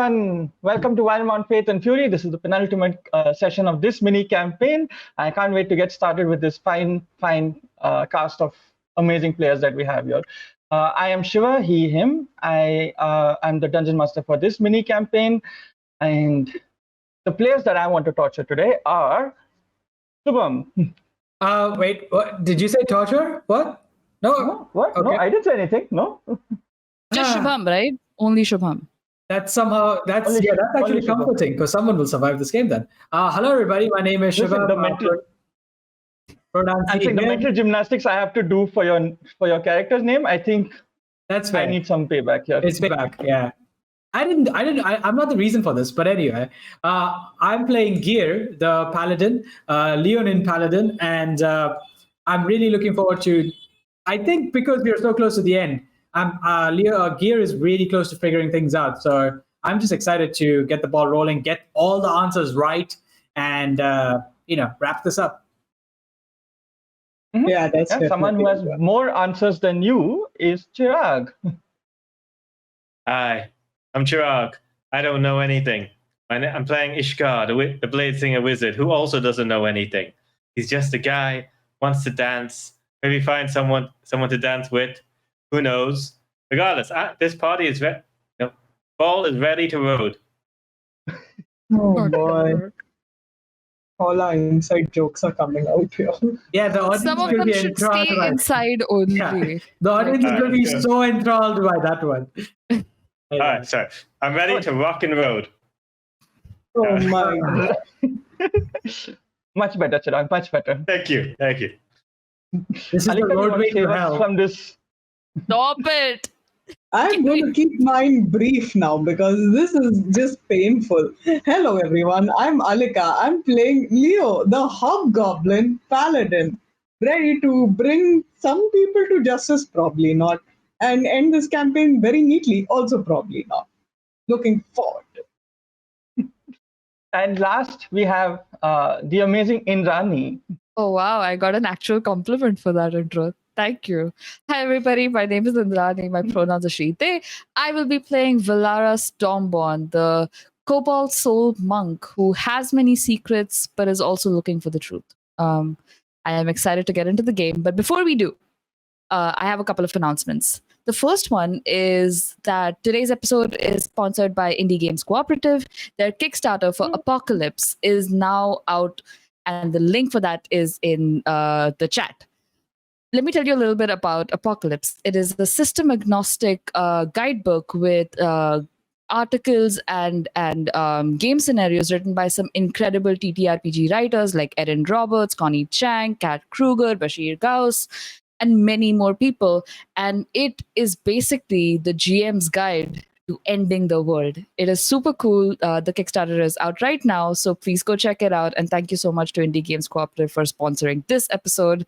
everyone. Welcome to Wildemount, Faith and Fury. This is the penultimate session of this mini campaign. I can't wait to get started with this fine cast of amazing players that we have here. I am Shiva, he, him. I am the Dungeon Master for this mini campaign. And the players that I want to torture today are Shubham. Wait, what? Did you say torture? What? No. What? Okay. No, I didn't say anything. No. Just Shubham, right? Only Shubham. That's actually comforting because someone will survive this game then. Hello everybody, my name is Shubham. I think the mental gymnastics I have to do for your character's name, I think that's fair. I need some payback here. It's payback, yeah. I'm not the reason for this, but anyway, I'm playing Gear, the Paladin, Leonin Paladin, and I'm really looking forward to. I think because we are so close to the end, Gear is really close to figuring things out. So I'm just excited to get the ball rolling, get all the answers right, and wrap this up. Mm-hmm. Yeah, that's someone who has more answers than you is Chirag. Hi, I'm Chirag. I don't know anything. I'm playing Ishkar, the Blade Singer Wizard, who also doesn't know anything. He's just a guy, wants to dance, maybe find someone to dance with. Who knows? Regardless, this party is ready. No, ball is ready to road. Oh boy. All our inside jokes are coming out here. Yeah, the audience Some of them should stay inside only. Yeah. The audience is going to be so enthralled by that one. All right, so I'm ready to rock and roll. Oh my God. Much better, Chirag, much better. Thank you. This is the roadway to hell. From this. Stop it! I'm going to keep mine brief now because this is just painful. Hello everyone, I'm Alika. I'm playing Leo, the Hobgoblin Paladin. Ready to bring some people to justice, probably not. And end this campaign very neatly, also probably not. Looking forward to it. And last, we have the amazing Indrani. Oh wow, I got an actual compliment for that intro. Thank you. Hi everybody, my name is Indrani. My pronouns are she, they. I will be playing Valara Stormborn, the Cobalt Soul monk who has many secrets but is also looking for the truth. I am excited to get into the game, but before we do, I have a couple of announcements. The first one is that today's episode is sponsored by Indie Games Cooperative. Their Kickstarter for Apocalypse is now out, and the link for that is in the chat. Let me tell you a little bit about Apocalypse. It is a system-agnostic guidebook with articles and game scenarios written by some incredible TTRPG writers like Erin Roberts, Connie Chang, Kat Kruger, Bashir Gauss, and many more people. And it is basically the GM's guide to ending the world. It is super cool. The Kickstarter is out right now, so please go check it out. And thank you so much to Indie Games Cooperative for sponsoring this episode.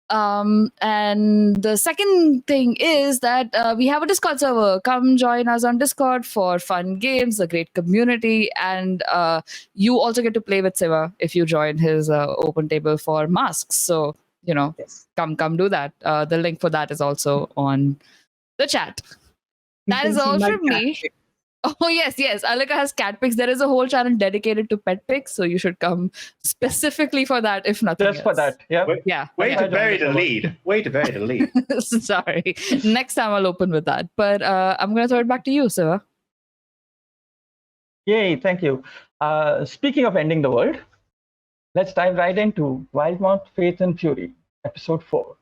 And the second thing is that we have a Discord server. Come join us on Discord for fun games, a great community, and you also get to play with Siva if you join his open table for masks. So, yes. come do that. The link for that is also on the chat. That is all from me. Oh, yes. Alika has cat pics. There is a whole channel dedicated to pet pics, so you should come specifically for that, if nothing else. Just for that, yeah. Way to bury the lead. Sorry. Next time I'll open with that. But I'm going to throw it back to you, Siva. Yay, thank you. Speaking of ending the world, let's dive right into Wildemount, Faith and Fury, Episode 4.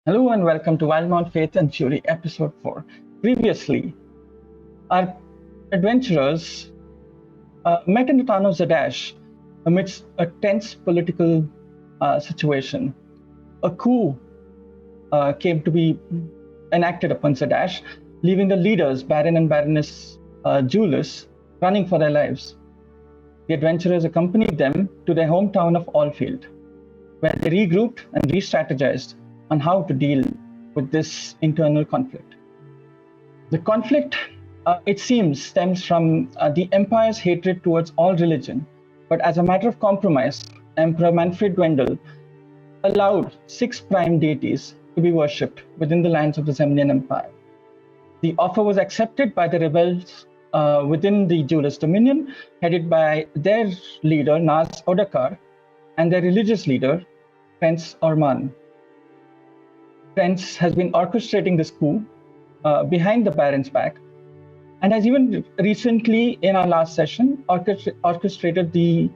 Hello and welcome to Wildemount, Faith and Fury, Episode 4. Previously, our adventurers met in the town of Zadash amidst a tense political situation. A coup came to be enacted upon Zadash, leaving the leaders, Baron and Baroness Julius, running for their lives. The adventurers accompanied them to their hometown of Allfield, where they regrouped and re-strategized on how to deal with this internal conflict. The conflict, it seems, stems from the Empire's hatred towards all religion, but as a matter of compromise Emperor Manfred Wendell allowed 6 prime deities to be worshipped within the lands of the Zemnian Empire. The offer was accepted by the rebels within the Duelist Dominion, headed by their leader, Nas Odakar, and their religious leader, Prince Orman. Prince has been orchestrating this coup behind the Baron's back, and has even recently, in our last session, orchestrated the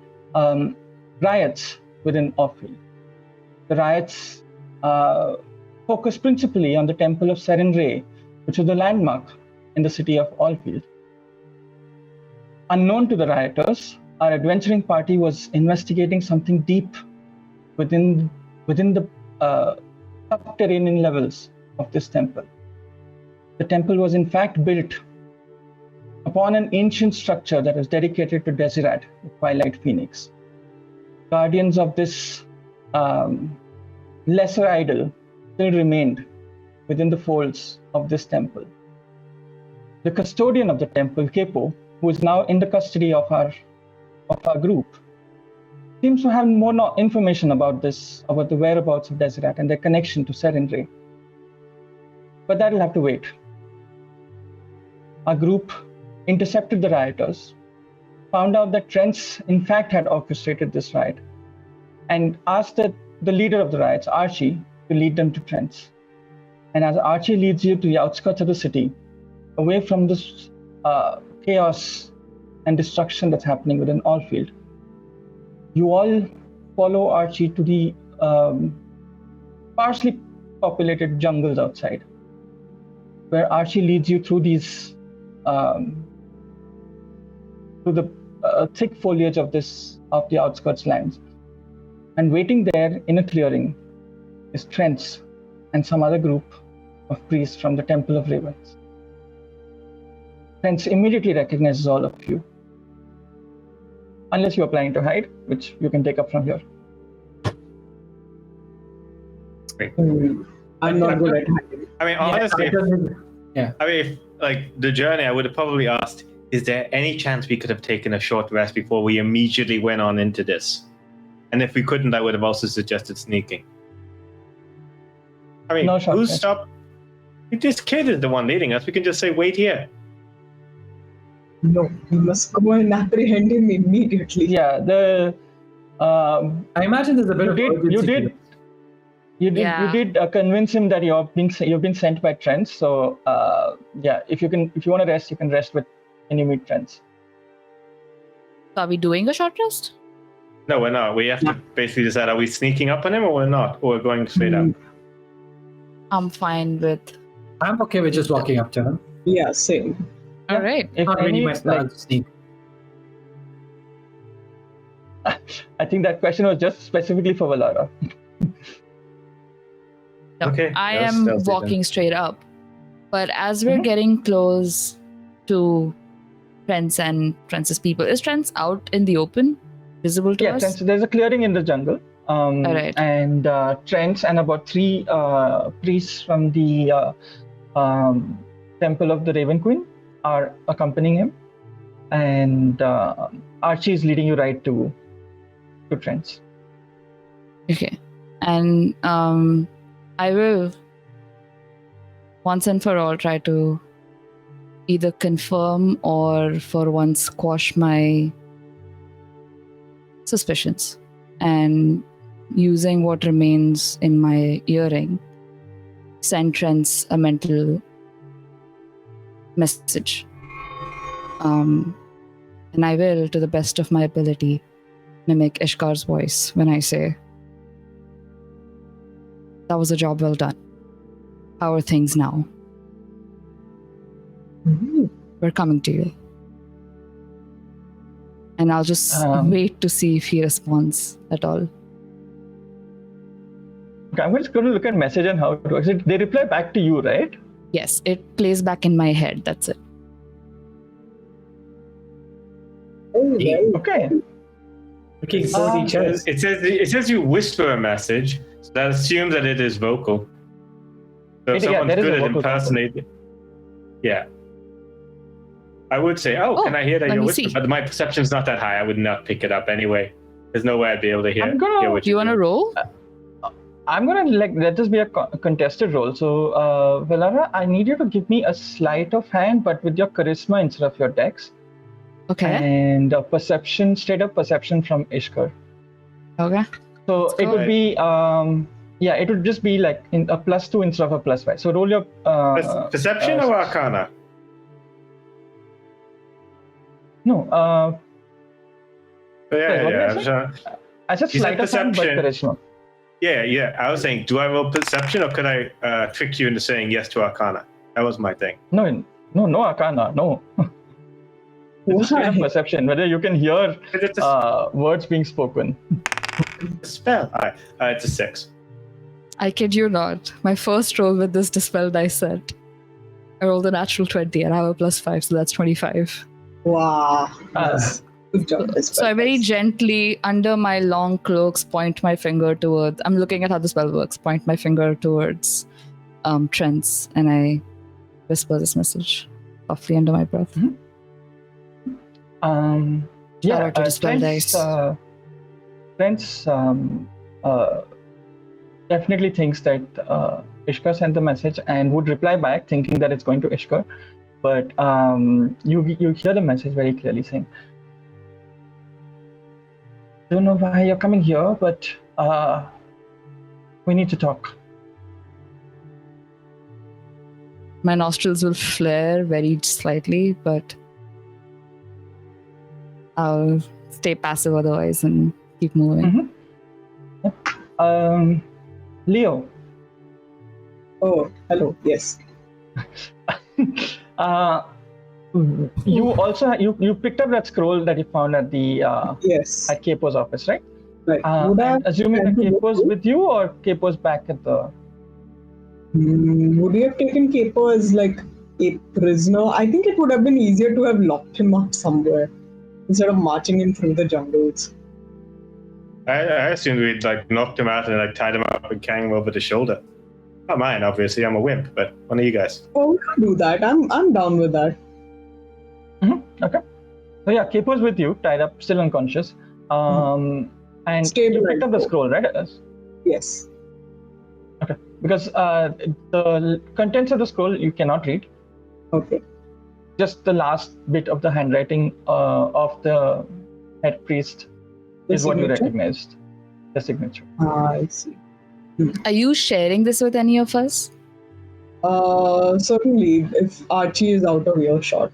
riots within Orfield. The riots focus principally on the Temple of Serenray, which was the landmark in the city of Orfield. Unknown to the rioters, our adventuring party was investigating something deep within the subterranean levels of this temple. The temple was in fact built upon an ancient structure that was dedicated to Desirat, the Twilight Phoenix. Guardians of this lesser idol still remained within the folds of this temple. The custodian of the temple, Kepo, who is now in the custody of our group, seems to have more information about the whereabouts of Desirat and their connection to Serenray. But that'll have to wait. Our group intercepted the rioters, found out that Trents in fact had orchestrated this riot, and asked the leader of the riots, Archie, to lead them to Trents. And as Archie leads you to the outskirts of the city, away from this chaos and destruction that's happening within Orfield, you all follow Archie to the sparsely populated jungles outside, where Archie leads you through these through the thick foliage of the outskirts lands. And waiting there in a clearing is Trents and some other group of priests from the Temple of Ravens. Trents immediately recognizes all of you, unless you are planning to hide, which you can take up from here. Great. I'm not good at hiding. I mean, honestly, Yeah. I mean, if, like, the journey, I would have probably asked, is there any chance we could have taken a short rest before we immediately went on into this? And if we couldn't, I would have also suggested sneaking. I mean, No short who's rest. stopped? This kid is the one leading us. We can just say, wait here. No, we must go and apprehend him immediately. Yeah, I imagine there's a bit of urgency you Yeah. did convince him that you've been sent by Trents. So yeah, if you want to rest, you can rest when you meet Trents. Are we doing a short rest? No, we're not. We have to basically decide, are we sneaking up on him or we're not? Or we're going straight up? I'm fine with. I'm okay with just walking up to him. Yeah, same. All right. If Not really any, my style like, to sneak. I think that question was just specifically for Valara. No, Okay, I that was am stealthy then. walking straight up. But as we're Mhm. getting close to Trents and Trents' people, is Trents out in the open, visible to Yeah, us? Trents, there's a clearing in the jungle. Alright. And Trents and about 3 priests from the Temple of the Raven Queen are accompanying him. And Archie is leading you right to Trents. Okay. And I will once and for all try to either confirm or for once quash my suspicions, and using what remains in my earring, send Trents a mental message. And I will, to the best of my ability, mimic Ishkar's voice when I say, "That was a job well done. How are things now? We're coming to you." And I'll just wait to see if he responds at all. Okay, I'm just going to look at message and how it works. They reply back to you, right? Yes, it plays back in my head. That's it. Okay. Looking for each other. It says you whisper a message, so that assumes that it is vocal. So if Yeah, someone's there is good a at vocal impersonating, yeah, I would say, "Oh, can I hear that let you're me whispering?" see. But my perception's not that high. I would not pick it up anyway. There's no way I'd be able to hear. I'm gonna- hear what Do you want to roll? I'm gonna let this be a contested roll. So, Velara, I need you to give me a sleight of hand, but with your charisma instead of your dex, Okay. and a perception, straight up perception from Ishkar. Okay. So Let's it go. would be, it would just be like in a +2 instead of a +5. So roll your Perception or Arcana? No, Yeah, what did I I'm say? sure. I said You said sleight of hand, but perception. charisma. Yeah. I was saying, do I roll perception or could I trick you into saying yes to Arcana? That was my thing. No, Arcana, no. It's straight up Why? perception, whether you can hear It's a words being spoken. spell. All right, it's a 6. I kid you not. My first roll with this dispel dice set, I rolled a natural 20 and I have a +5, so that's 25. Wow. Yes. Good job. So I very gently, under my long cloaks, point my finger towards. I'm looking at how the spell works. Point my finger towards Trent's, and I whisper this message softly under my breath. Shout out to dispel dice. Trent's definitely thinks that Ishkar sent the message and would reply back, thinking that it's going to Ishkar. But you hear the message very clearly saying, "Don't know why you're coming here, but we need to talk." My nostrils will flare very slightly, but I'll stay passive otherwise and keep moving. Leo, Oh, hello. Yes. you also you picked up that scroll that you found at the Yes. at Capo's office, right? Right. Would I I'm assuming that Capo's with you or Capo's back at the. Would you have taken Capo as like a prisoner? I think it would have been easier to have locked him up somewhere instead of marching him through the jungles. I assumed we'd like knocked him out and like tied him up and carrying him over the shoulder. Not mine, obviously. I'm a wimp, but one of you guys. Oh, we could do that. I'm down with that. Okay. So yeah, Capo's with you, tied up, still unconscious. And Stable you picked up the and- scroll, right? Yes. Okay. Because the contents of the scroll you cannot read. Okay. Just the last bit of the handwriting of the head priest The is what you signature? recognized. The signature. I see. Are you sharing this with any of us? Certainly, if Archie is out of earshot.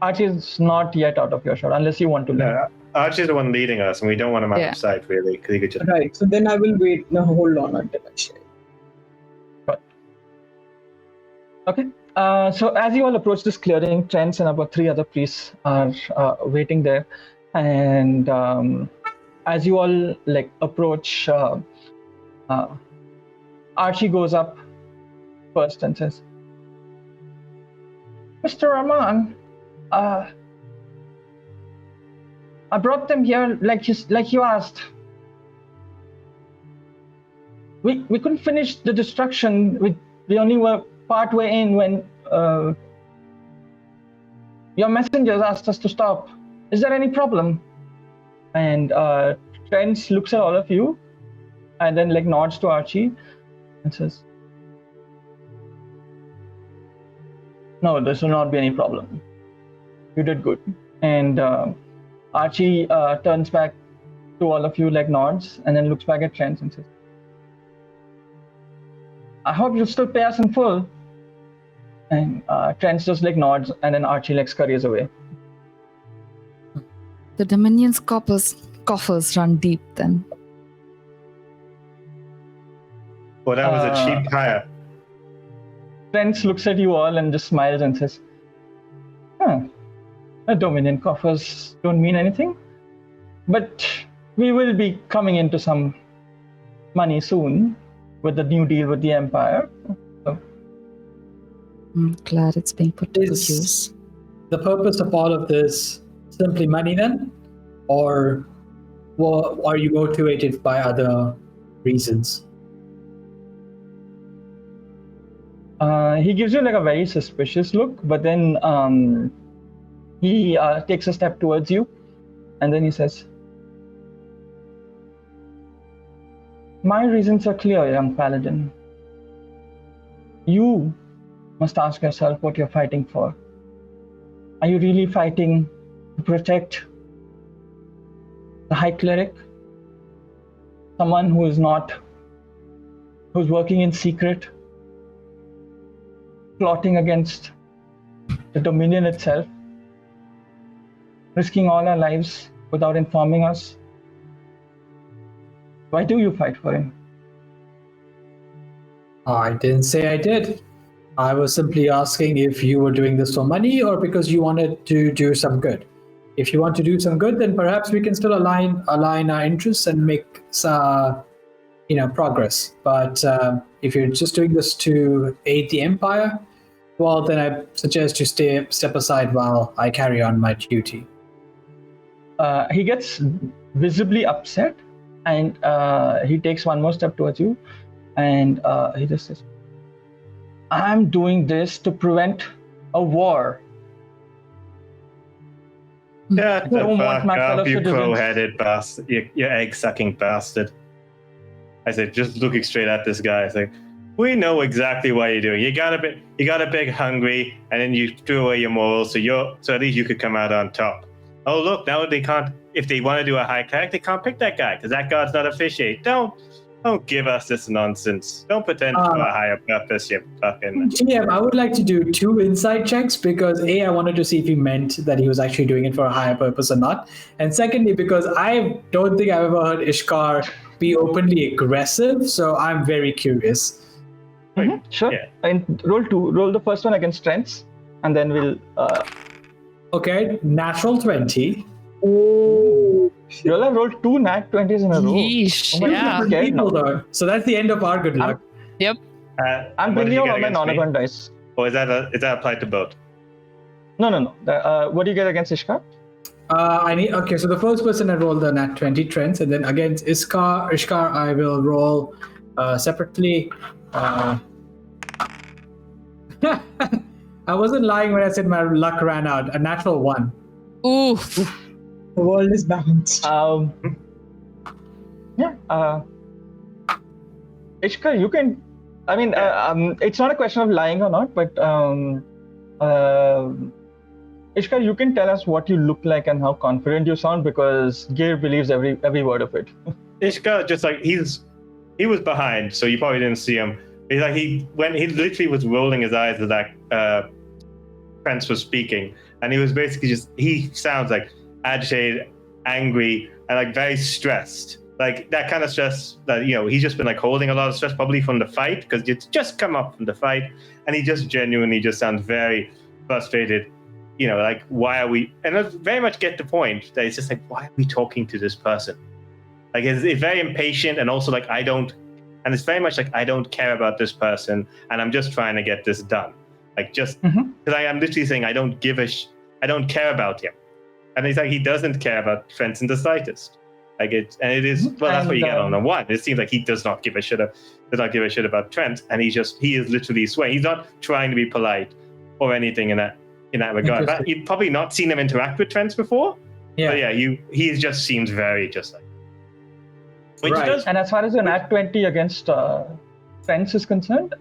Archie is not yet out of your shot, unless you want to leave. No, Archie's the one leading us, and we don't want him out Yeah. of sight, really, because he could just. Right. So then I will wait. No, hold on until I share. Okay. So as you all approach this clearing, Trent and about 3 other priests are waiting there, and as you all like approach, Archie goes up first and says, "Mr. Rahman, I brought them here like you asked. We couldn't finish the destruction. We only were part way in when your messengers asked us to stop. Is there any problem?" And Trent looks at all of you and then like nods to Archie and says, "No, there should not be any problem. You did good." And Archie turns back to all of you, like nods, and then looks back at Trent and says, "I hope you'll still pay us in full." And Trent just like nods, and then Archie like scurries away. The Dominion's coffers run deep then. Well, that was a cheap hire. Trent looks at you all and just smiles and says, the Dominion coffers don't mean anything, but we will be coming into some money soon with the new deal with the Empire." So, I'm glad it's being put to good Is- use. The purpose of all of this simply money then? Or are you motivated by other reasons? he gives you like a very suspicious look, but then he takes a step towards you, and then he says, My reasons are clear, young paladin. You must ask yourself what you're fighting for. Are you really fighting to protect the High Cleric? Someone who's working in secret, plotting against the Dominion itself, risking all our lives without informing us? Why do you fight for him? I didn't say I did. I was simply asking if you were doing this for money or because you wanted to do some good. If you want to do some good, then perhaps we can still align our interests and make progress. But if you're just doing this to aid the Empire, well, then I suggest you step aside while I carry on my duty. He gets visibly upset, and he takes one more step towards you, and he just says, I'm doing this to prevent a war. Shut the don't want fuck my fellow up, you citizens. crow-headed bastard. You egg-sucking bastard. I said, just looking straight at this guy. It's like, we know exactly what you're doing. You got a big hungry, and then you threw away your morals, so at least you could come out on top. Oh look, now they can't. If they want to do a high cleric, they can't pick that guy because that god's not officiate. Don't give us this nonsense. Don't pretend for a higher purpose, you fucking. GM, I would like to do 2 insight checks because A, I wanted to see if he meant that he was actually doing it for a higher purpose or not, and secondly, because I don't think I've ever heard Ishkar be openly aggressive, so I'm very curious. Sure. Yeah. And roll the first one against strengths, and then we'll. Okay, natural 20. You'll have rolled 2 nat 20s in a row. Yeesh, Oh my yeah. God. Okay, People no. though, so that's the end of our good luck. Yep. I'm what did bringing you over get my against me? Nonagon dice. Or is that applied to both? No. What do you get against Ishkar? So the first person I roll the nat 20 trends, and then against Ishkar I will roll separately. I wasn't lying when I said my luck ran out. A natural 1. Oof. The world is balanced. Ishkar, you can. I mean, it's not a question of lying or not, but Ishkar, you can tell us what you look like and how confident you sound, because Gear believes every word of it. Ishka just like he was behind, so you probably didn't see him. He's like he literally was rolling his eyes as that Prince was speaking, and he was basically he sounds like agitated, angry, and like very stressed. Like that kind of stress that he's just been like holding a lot of stress probably from the fight, because it's just come up from the fight, and he just genuinely just sounds very frustrated. Like why are we? And I very much get the point that it's just like, why are we talking to this person? Like it's very impatient, and also like and it's very much like I don't care about this person, and I'm just trying to get this done. Like just because I am literally saying I don't care about him, and it's like he doesn't care about Trent in the slightest. Like it is that's what you get on the 1. It seems like he does not give a shit about Trent, and he is literally swaying. He's not trying to be polite or anything in that regard. But you've probably not seen him interact with Trent before. Yeah. But yeah, he just seems very just like. Which Right. does, And as far as the nat 20 against Prince is concerned,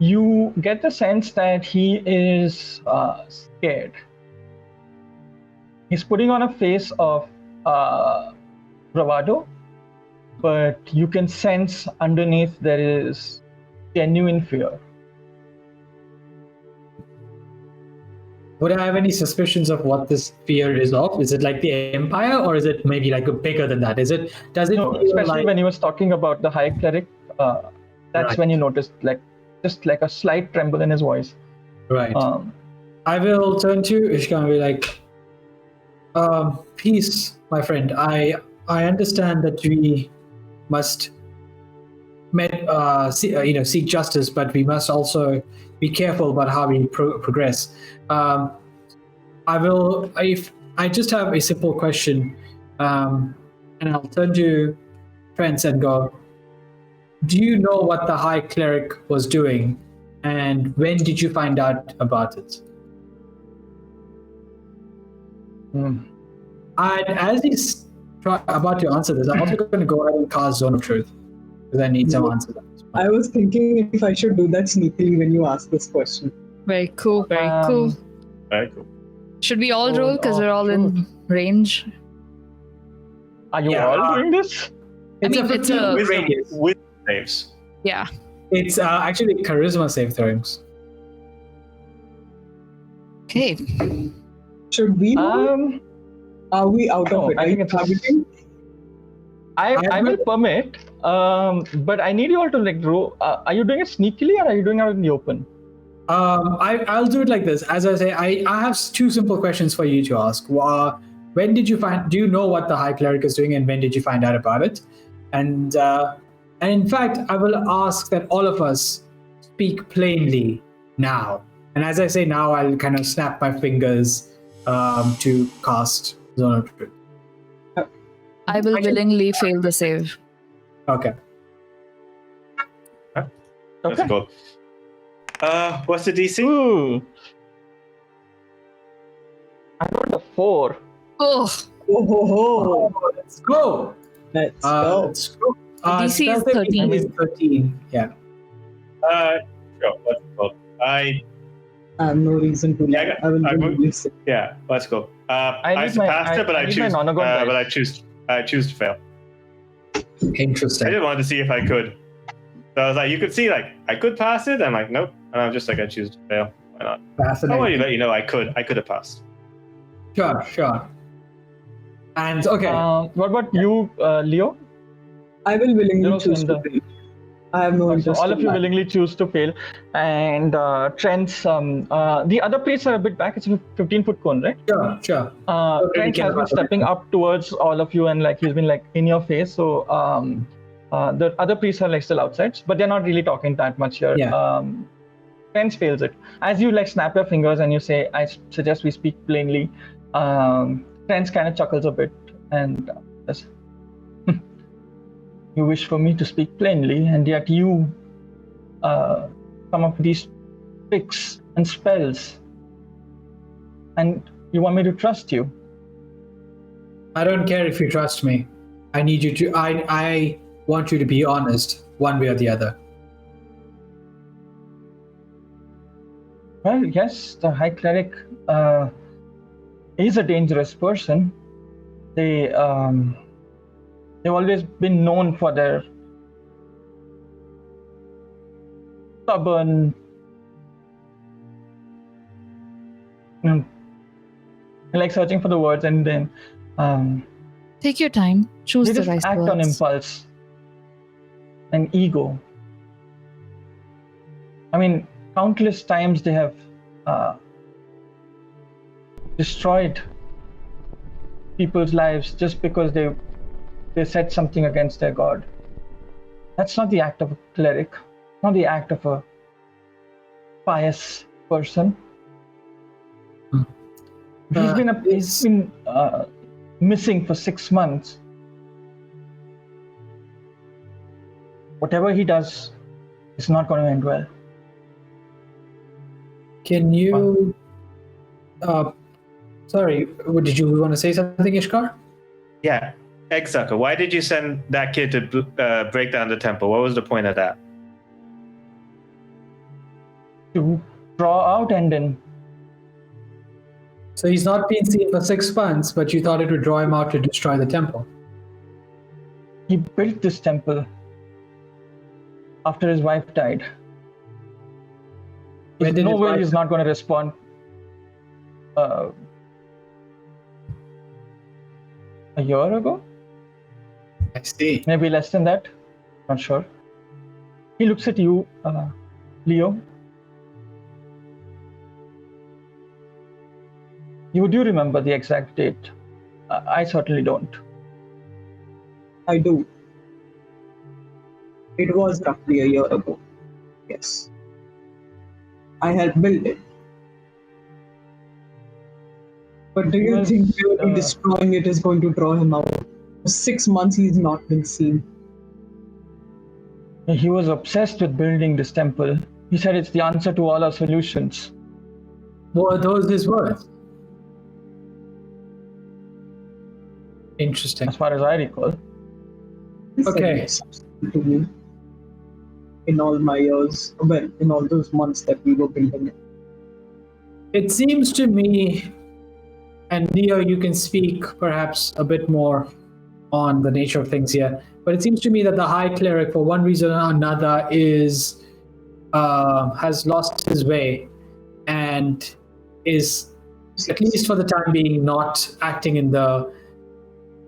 you get the sense that he is scared. He's putting on a face of bravado, but you can sense underneath there is genuine fear. Would I have any suspicions of what this fear is of? Is it like the Empire, or is it maybe like bigger than that? Does it No, feel especially like when he was talking about the High Cleric, that's Right. when you noticed just like a slight tremble in his voice. right? I will turn to Ishka and be like, peace, my friend. I understand that we must seek justice, but we must also be careful about how we progress. I just have a simple question, and I'll turn to Trent and go, do you know what the High Cleric was doing, and when did you find out about it? And as he's about to answer this. I'm also going to go ahead and cast Zone of Truth because I need some answers. I was thinking if I should do that sneakily when you asked this question. Very cool. Very cool. Very cool. Should we all Zone roll because of we're all in range? Are you Yeah, all doing this? It's mean, a it's a- radius. With saves. Yeah. It's actually charisma save throws. Okay. Should we roll? Are we out no, of it? I Are think you it's a- targeting? I will permit, but I need you all to like roll. Are you doing it sneakily or are you doing it out in the open? I'll do it like this. As I say, I have two simple questions for you to ask. When did you do you know what the High Cleric is doing and when did you find out about it? And in fact, I will ask that all of us speak plainly now. And as I say now, I'll kind of snap my fingers to cast Zone of Truth. I will willingly fail the save. Okay. That's Okay. cool. What's the DC? Ooh. I rolled a 4. Oh, Oh, ho, ho. Let's go. Let's go. Let's go. DC is spell save 13. is 13. Yeah. Sure. What's it called? I have no reason to. Yeah, I will I would- willingly say. Yeah, let's go. I I need my- surpassed it, but I I need my choose. Nonagon But dice. I choose to fail. Interesting. I just wanted to see if I could. So I was like, you could see, like, I could pass it. I'm like, nope. And I'm just like, I choose to fail. Why not? I Fascinating. want to let you know I could have passed. Sure. And okay, What about you, Leo? I will willingly You're also choose in to the- fail. I have no So interest. all in of you that. willingly choose to fail, and Trent's the other priests are a bit back. It's a 15-foot cone, right? sure. Trent we has can been pass it. stepping up towards all of you, and like he's been like in your face. So the other priests are like still outside, but they're not really talking that much here. Yeah. Trent fails it. As you like snap your fingers and you say, "I suggest we speak plainly." Trent kind of chuckles a bit and says, "You wish for me to speak plainly, and yet you come up with these tricks and spells, and you want me to trust you." I don't care if you trust me. I need you to. I want you to be honest, one way or the other. Well, yes, the High Cleric is a dangerous person. They've always been known for their stubborn, like searching for the words, and then take your time. Choose they the just right act on words. impulse and ego. I mean, countless times they have destroyed people's lives just because they said something against their god. That's not the act of a cleric, not the act of a pious person. He's been missing for 6 months. Whatever he does is not going to end well. Can you? Sorry, did you want to say something, Ishkar? Yeah. Egg-sucker, why did you send that kid to break down the temple? What was the point of that? To draw out and then So he's not been seen for 6 months, but you thought it would draw him out to destroy the temple. he built this temple after his wife died. When There's did no his way wife- he's not going to respond. A year ago? I see. Maybe less than that. Not sure. He looks at you, Leo. You do remember the exact date. I certainly don't. I do. It was roughly a year ago. Yes. I helped build it. But do you Yes, think really destroying it is going to draw him out? For 6 months he's not been seen. He was obsessed with building this temple. He said it's the answer to all our solutions. Were those his words? Interesting. as far as I recall. This Okay. seems to me in all my years, well, in all those months that we were building it. It seems to me, and Leo, you can speak perhaps a bit more on the nature of things here, but it seems to me that the High Cleric, for one reason or another, has lost his way and is, at least for the time being, not acting in the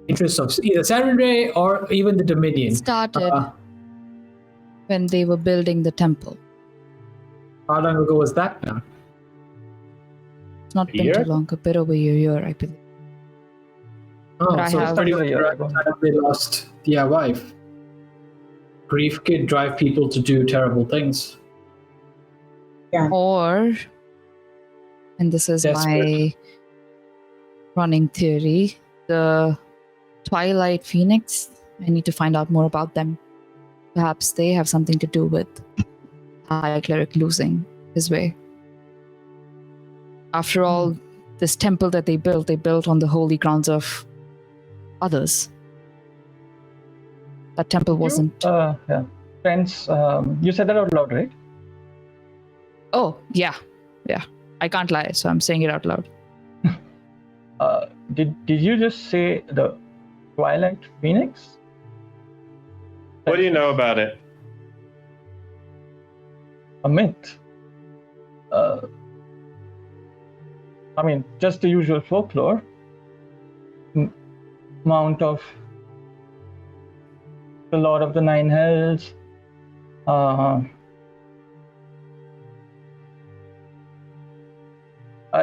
interest of either Sarenrae or even the Dominion. Started when they were building the temple. How long ago was that now? It's not A been year? too long, a bit over a year, I believe. Oh, I so have- it's not even A year around the ago. time they lost their wife. Grief can drive people to do terrible things. Or, and this is Desperate. my running theory, the Twilight Phoenix, I need to find out more about them. Perhaps they have something to do with High Cleric losing his way. After all, this temple that they built on the holy grounds of others. That temple wasn't. Yeah. Friends, you said that out loud, right? Oh, yeah. Yeah. I can't lie, so I'm saying it out loud. Did you just say the Twilight Phoenix? What do you know about it? A myth. I mean, just the usual folklore. Mount of the Lord of the Nine Hells.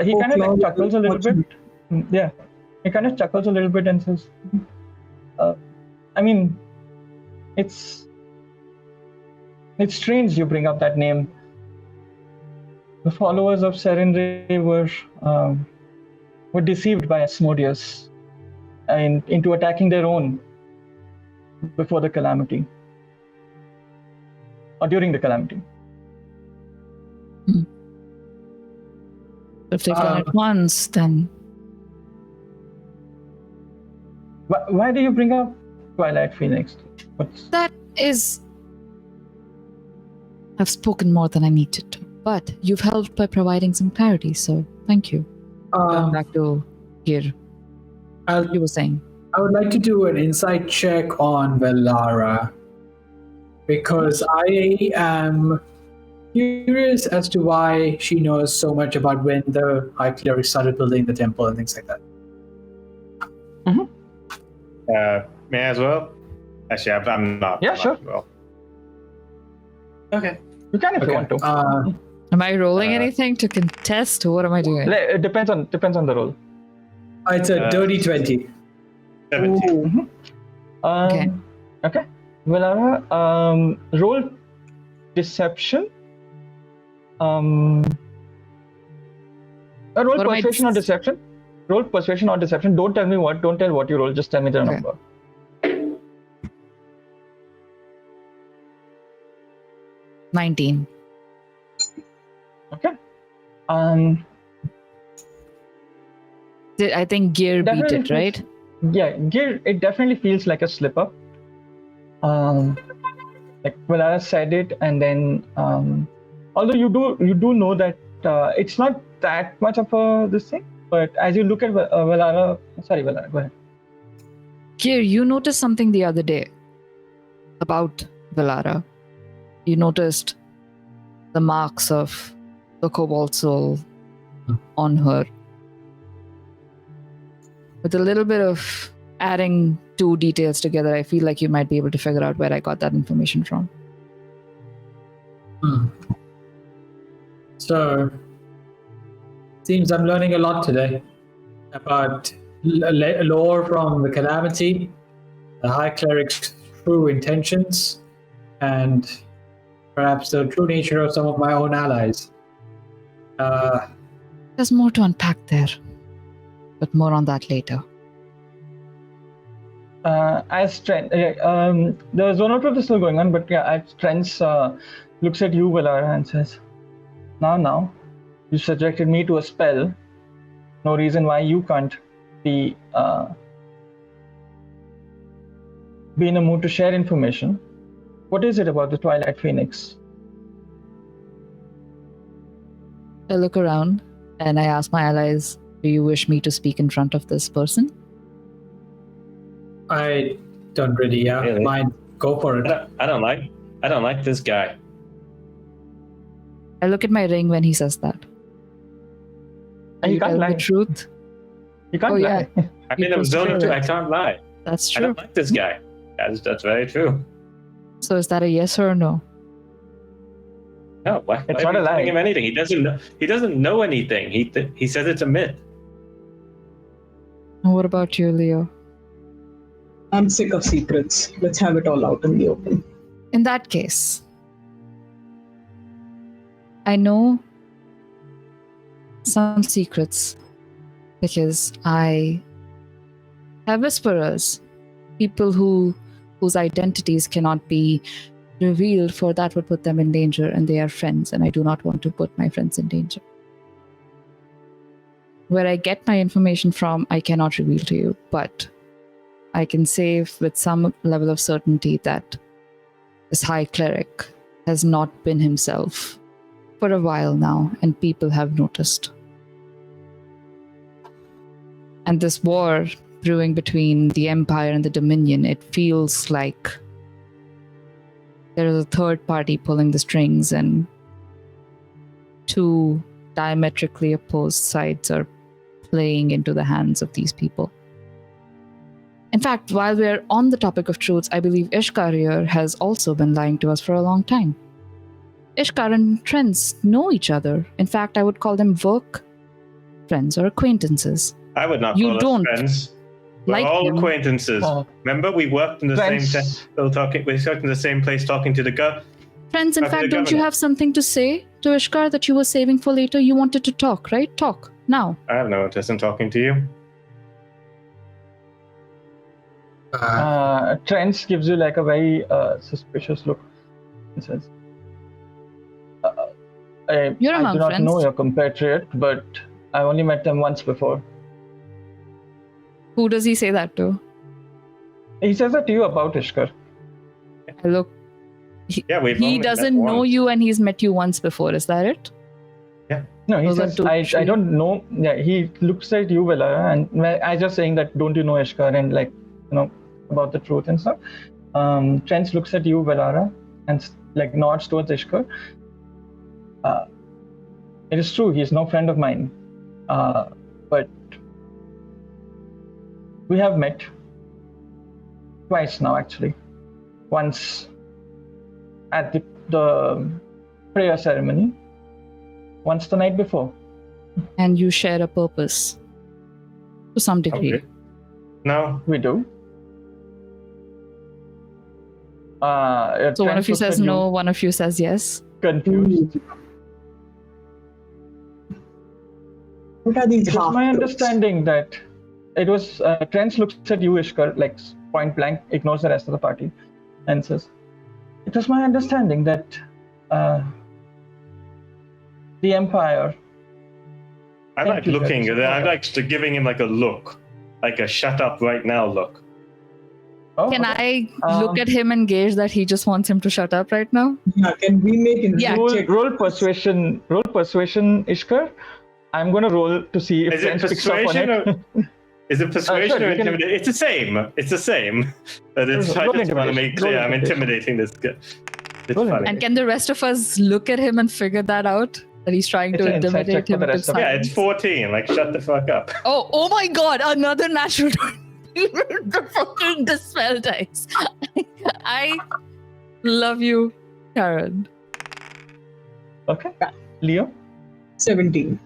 He kind of like chuckles a little bit. Yeah, he kind of chuckles a little bit and says, I mean, it's strange you bring up that name. The followers of Sarenrae were deceived by Asmodeus into attacking their own before the calamity. Or during the calamity. If they've done it once, then Why do you bring up Twilight Phoenix? that is. I've spoken more than I needed to, but you've helped by providing some clarity, so thank you. Going back to here, you were saying. I would like to do an insight check on Velara because I am curious as to why she knows so much about when the High Cleric started building the temple and things like that. May I as well? Actually, I'm not. Yeah, I'm sure. not well. Okay. You can if you want to. Am I rolling anything to contest, or what am I doing? It depends on the role. It's a dirty 20. 17. Okay. Okay. Velara, roll deception. Roll What am I- persuasion or deception. Roll persuasion or deception. Don't tell me what. Don't tell what you roll. Just tell me the Okay. number. 19. Okay. I think Gear beat Definitely it, right? Yeah, Gear. It definitely feels like a slip up. Like Velara said it, and then although you do know that it's not that much of a this thing, but as you look at Velara, sorry, Velara, go ahead. Gear, you noticed something the other day about Velara. You noticed the marks of the Cobalt Soul on her. With a little bit of adding two details together, I feel like you might be able to figure out where I got that information from. So, seems I'm learning a lot today about lore from the Calamity, the High Cleric's true intentions, and perhaps the true nature of some of my own allies. There's more to unpack there, but more on that later. As Trent, the zone outlook is still going on, but yeah, as Trent looks at you, Velara, and says, Now, you subjected me to a spell. No reason why you can't be be in a mood to share information. What is it about the Twilight Phoenix? I look around and I ask my allies, do you wish me to speak in front of this person? I don't really, Really? mind. Go for it. I don't like this guy. I look at my ring when he says that. You You can't tell lie. the truth? You can't Oh, lie. I'm in a zone of two. I can't lie. That's I true. don't like this guy. That's very true. So is that a yes or a no? No, why It's are not a you lie. telling him anything? He doesn't know anything. He says it's a myth. And what about you, Leo? I'm sick of secrets. Let's have it all out in the open. In that case, I know some secrets because I have whisperers, people whose identities cannot be revealed, for that would put them in danger, and they are friends, and I do not want to put my friends in danger. Where I get my information from, I cannot reveal to you, but I can say with some level of certainty that this high cleric has not been himself for a while now, and people have noticed. And this war brewing between the Empire and the Dominion, it feels like there is a third party pulling the strings, and two diametrically opposed sides are playing into the hands of these people. In fact, while we're on the topic of truths, I believe Ishkar here has also been lying to us for a long time. Ishkar and Trents know each other. In fact, I would call them work friends or acquaintances. I would not You call don't us friends. We're like all him. acquaintances. Oh. Remember, we worked in the Friends. same temple we worked in the same place talking to the girl. Friends, in Talking to fact, the don't you governor. have something to say to Ishkar that you were saving for later? You wanted to talk, right? Talk, now. I have no interest in talking to you. Trent gives you like a very suspicious look and says, I You're do among not friends. know your compatriot, but I've only met them once before. Who does he say that to? He says that to you about Ishkar. I look. Yeah, we've only He met doesn't know once. you, and he's met you once before. Is that it? No, he Those are says, two I trees. don't know. Yeah, he looks at you, Velara, and I just saying that, don't you know Ishkar, and like, about the truth and stuff. Trent looks at you, Velara, and like nods towards Ishkar. It is true, he's no friend of mine. But we have met twice now, actually. Once at the prayer ceremony, once the night before. And you share a purpose to some degree. Okay. No, We do. So one Trent of you looks says at no, one of you says yes. confused. What are these It was my half-truths? understanding that it was Trent looks at you, Ishkar, like point blank, ignores the rest of the party, and says, "It was my understanding that the Empire." I Thank like you, looking Judge. at it. I like giving him like a look, like a shut up right now look. Oh, Can okay. I look at him and gauge that he just wants him to shut up right now? Yeah, can we make an Yeah. check? roll persuasion, Ishkar. I'm gonna roll to see if Is it Trent picks up on persuasion it. Is it persuasion sure, or you can- intimidation? It's the same. It's the same. But it's, I Roll just want to intimidation. make clear Roll I'm intimidation. intimidating this guy. It's Roll funny. And can the rest of us look at him and figure that out? That he's trying It's to an insight check intimidate for him the into rest of us. Yeah, silence. it's 14. Like, shut the fuck up. Oh my god, another natural the fucking dispel dice. I love you, Karen. Okay, Leo. 17.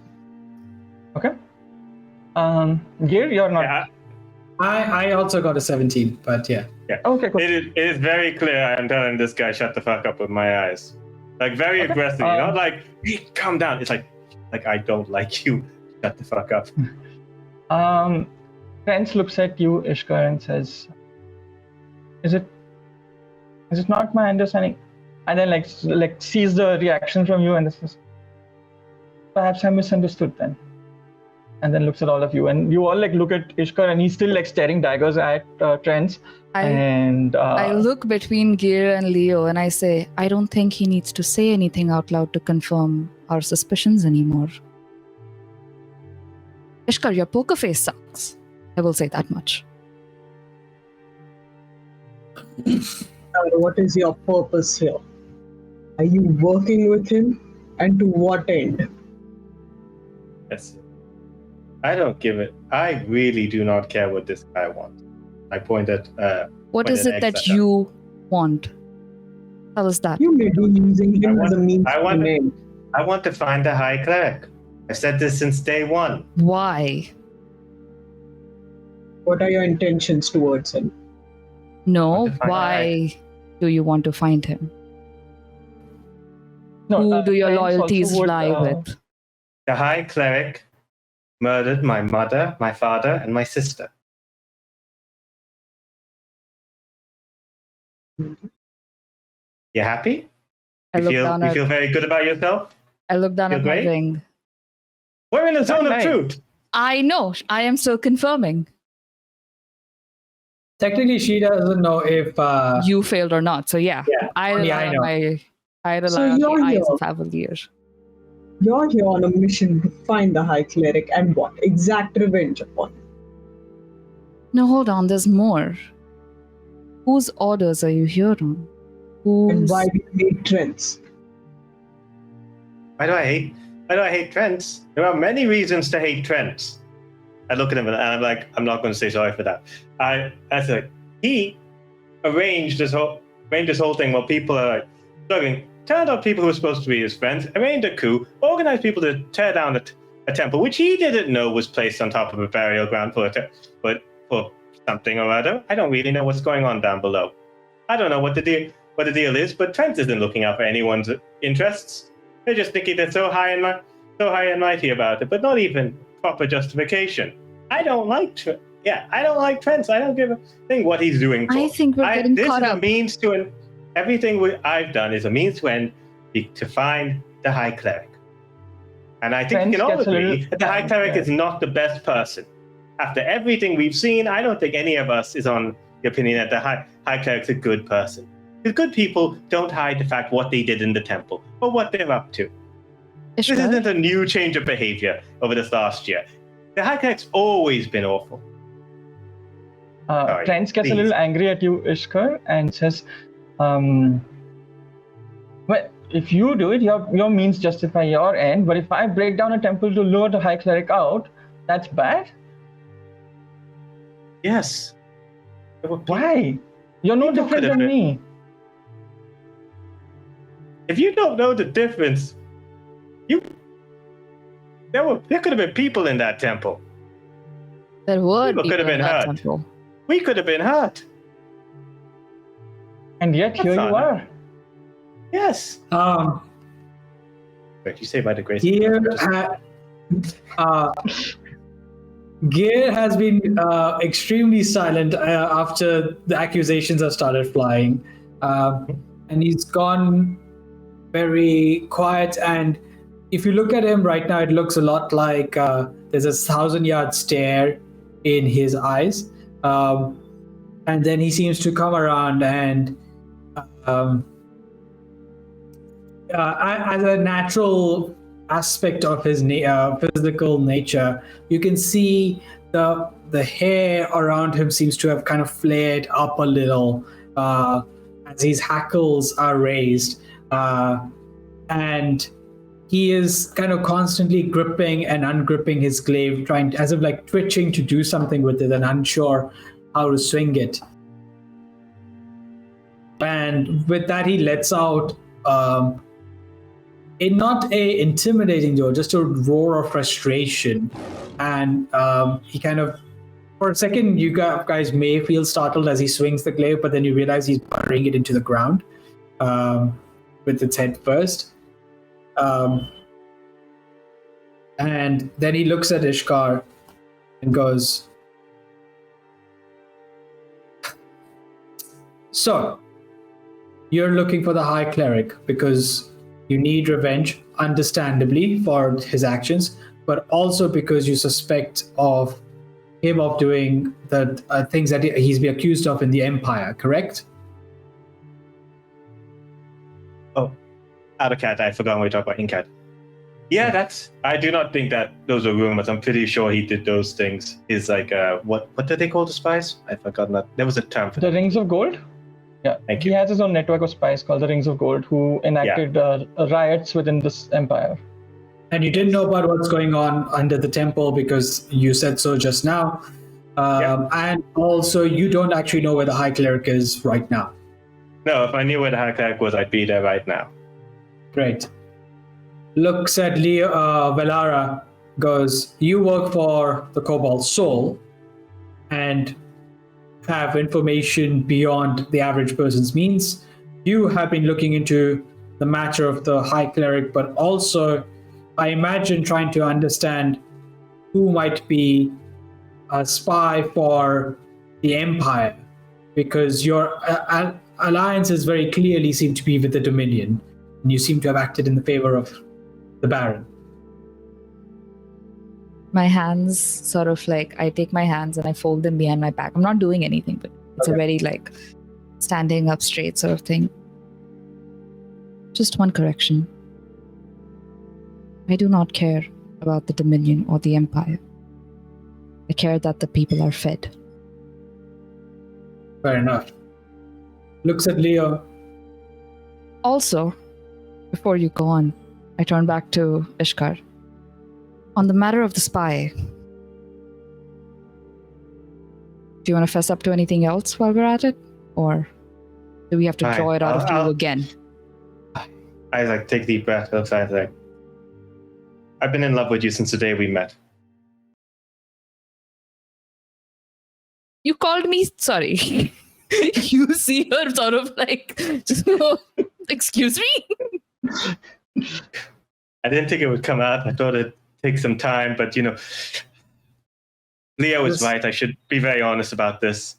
Okay. Gear, you're not. Yeah, I also got a 17, but yeah. Okay, cool. it is very clear I'm telling this guy, shut the fuck up with my eyes. Like, very Okay. aggressively. Not like, hey, calm down. It's like, I don't like you. Shut the fuck up. Trent looks at you, Ishkar, and says, "Is it not my understanding?" And then like sees the reaction from you and says, "Perhaps I misunderstood then. and then looks at all of you, and you all like look at Ishkar, and he's still like staring daggers at Trent. I look between Gear and Leo and I say, I don't think he needs to say anything out loud to confirm our suspicions anymore. Ishkar, your poker face sucks. I will say that much. What is your purpose here? Are you working with him? And to what end? Yes. I don't give it. I really do not care what this guy wants. I pointed. What is it that you want? Tell us that. You may be using him as a means to an end. I want to find the High Cleric. I've said this since day one. Why? What are your intentions towards him? No, why do you want to find him? No, Who do your Trent loyalties also would, lie with? The High Cleric murdered my mother, my father, and my sister. You happy? You feel very good about yourself? I look down Feel at my great? ring. We're in the zone of Nice. truth. I know. I am still confirming. Technically, she doesn't know if You failed or not. So yeah, Yeah. I rely know. on you're the eyes here. of Avalier. You're here on a mission to find the High Cleric and what? Exact revenge upon him. No, hold on. There's more. Whose orders are you here on? And Whose... why do you hate Trents? Why do I hate Trent? There are many reasons to hate Trent. I look at him and I'm like, I'm not going to say sorry for that. He arranged this whole thing while people are like struggling. Turned out people who were supposed to be his friends, arranged a coup, organized people to tear down a temple, which he didn't know was placed on top of a burial ground for something or other. I don't really know what's going on down below. I don't know what the deal is, but Trent isn't looking out for anyone's interests. They're just thinking they're so high and mighty about it, but not even proper justification. I don't like Trent. Yeah, I don't like Trent. I don't give a thing what he's doing for. I think we're getting this caught is up. a means to an. Everything I've done is a means to end to find the High Cleric. And I think Trent we can all gets a agree little- that the High Cleric yeah. is not the best person. After everything we've seen, I don't think any of us is on the opinion that the High Cleric's a good person. Because good people don't hide the fact what they did in the temple or what they're up to. This Ishkar? isn't a new change of behavior over this last year. The High Cleric's always been awful. Sorry, Trent gets a please. little angry at you, Ishkar, and says, well, if you do it, your means justify your end, but if I break down a temple to lure the High Cleric out, that's bad? Yes. Why? You're no People different could have than been- me. If you don't know the difference, there could have been people in that temple. There were People could have people in been that hurt. temple. We could have been hurt. And yet here That's you not- are. Yes. Wait, you say by the grace Gear, of God. Gear has been extremely silent after the accusations have started flying. And he's gone very quiet. And if you look at him right now, it looks a lot like there's a 1,000-yard stare in his eyes. And then he seems to come around and as a natural aspect of his physical nature, you can see the hair around him seems to have kind of flared up a little as his hackles are raised, and he is kind of constantly gripping and ungripping his glaive, trying as if like twitching to do something with it and unsure how to swing it. And with that, he lets out not a intimidating roar, just a roar of frustration. And he kind of, for a second, you guys may feel startled as he swings the glaive, but then you realize he's burying it into the ground with its head first. And then he looks at Ishkar and goes, "So, you're looking for the High Cleric because you need revenge, understandably, for his actions. but also because you suspect of him of doing the things that he's been accused of in the Empire, correct? Oh, Outcat, I forgot we talked about Incat. Yeah, I do not think that those are rumors. I'm pretty sure he did those things. He's like, what do they call the spies? I forgot that. There was a term for The Rings of Gold? Yeah. Thank He you. has his own network of spies called the Rings of Gold who enacted riots within this empire. And you didn't know about what's going on under the temple because you said so just now. And also, you don't actually know where the High Cleric is right now. No, if I knew where the High Cleric was, I'd be there right now. Great. Looks at Leo, Velara, goes, you work for the Cobalt Soul and have information beyond the average person's means. You have been looking into the matter of the High Cleric, but also, I imagine, trying to understand who might be a spy for the Empire, because your alliances very clearly seem to be with the Dominion, and you seem to have acted in the favor of the Baron. My hands sort of like, I take my hands and I fold them behind my back. I'm not doing anything, but it's a very like standing up straight sort of thing. Just one correction. I do not care about the Dominion or the Empire. I care that the people are fed. Fair enough. Looks at Leo. Also, before you go on, I turn back to Ishkar. On the matter of the spy, do you want to fess up to anything else while we're at it? Or do we have to draw it out of you again? I like take a deep breath outside like, I've been in love with you since the day we met. You called me, sorry. You see her sort of like, excuse me? I didn't think it would come out. I thought it'd take some time, but Leo is right. I should be very honest about this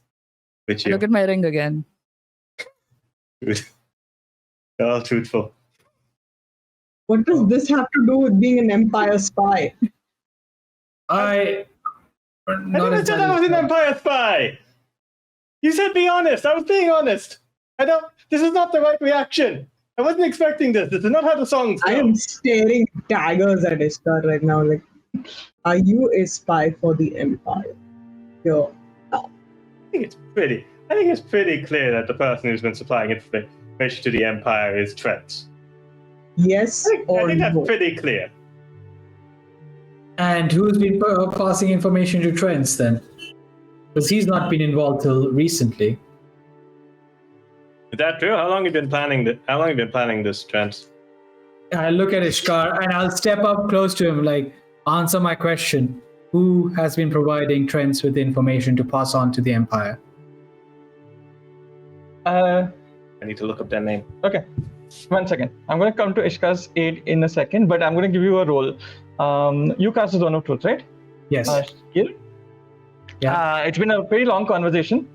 with you. Look at my ring again. You're all truthful. What does this have to do with being an Empire spy? I never said I was an Empire spy. You said be honest. I was being honest. This is not the right reaction. I wasn't expecting this. This is not how the songs go. I am staring daggers at Ishkar right now. Like, are you a spy for the Empire? Yo. I think it's pretty clear that the person who's been supplying information to the Empire is Trent. Yes or I think that's no? pretty clear. And who's been passing information to Trent then? Because he's not been involved till recently. Is that true? How long have you been planning this, Trent? I look at Ishkar and I'll step up close to him, like, answer my question. Who has been providing Trent with information to pass on to the Empire? I need to look up their name. Okay. 1 second. I'm going to come to Ishkar's aid in a second, but I'm going to give you a roll. You cast the Zone of Truth, right? Yes. Skill? Yeah. It's been a very long conversation.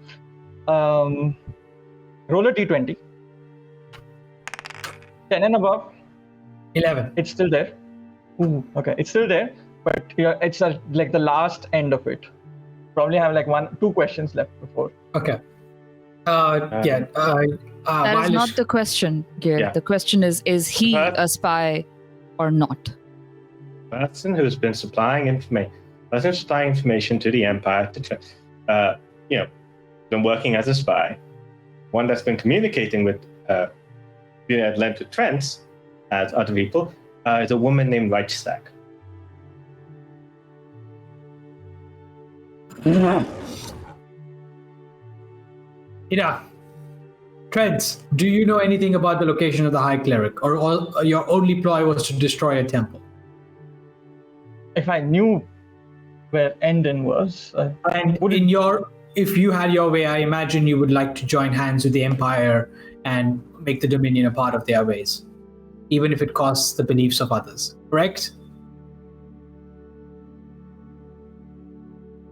Roll a d20. 10 and above. 11. It's still there. Ooh, okay, it's still there, but it's like the last end of it. Probably have like 1-2 questions left before. Okay. That is not the question, Gil. Yeah. The question is he a spy or not? Person who's been supplying information to the Empire, been working as a spy, one that's been communicating with, lent to Trent as other people, is a woman named Reichstag. Trent, do you know anything about the location of the High Cleric, or your only ploy was to destroy a temple? If I knew where Endon was, if you had your way, I imagine you would like to join hands with the Empire and make the Dominion a part of their ways, even if it costs the beliefs of others. Correct?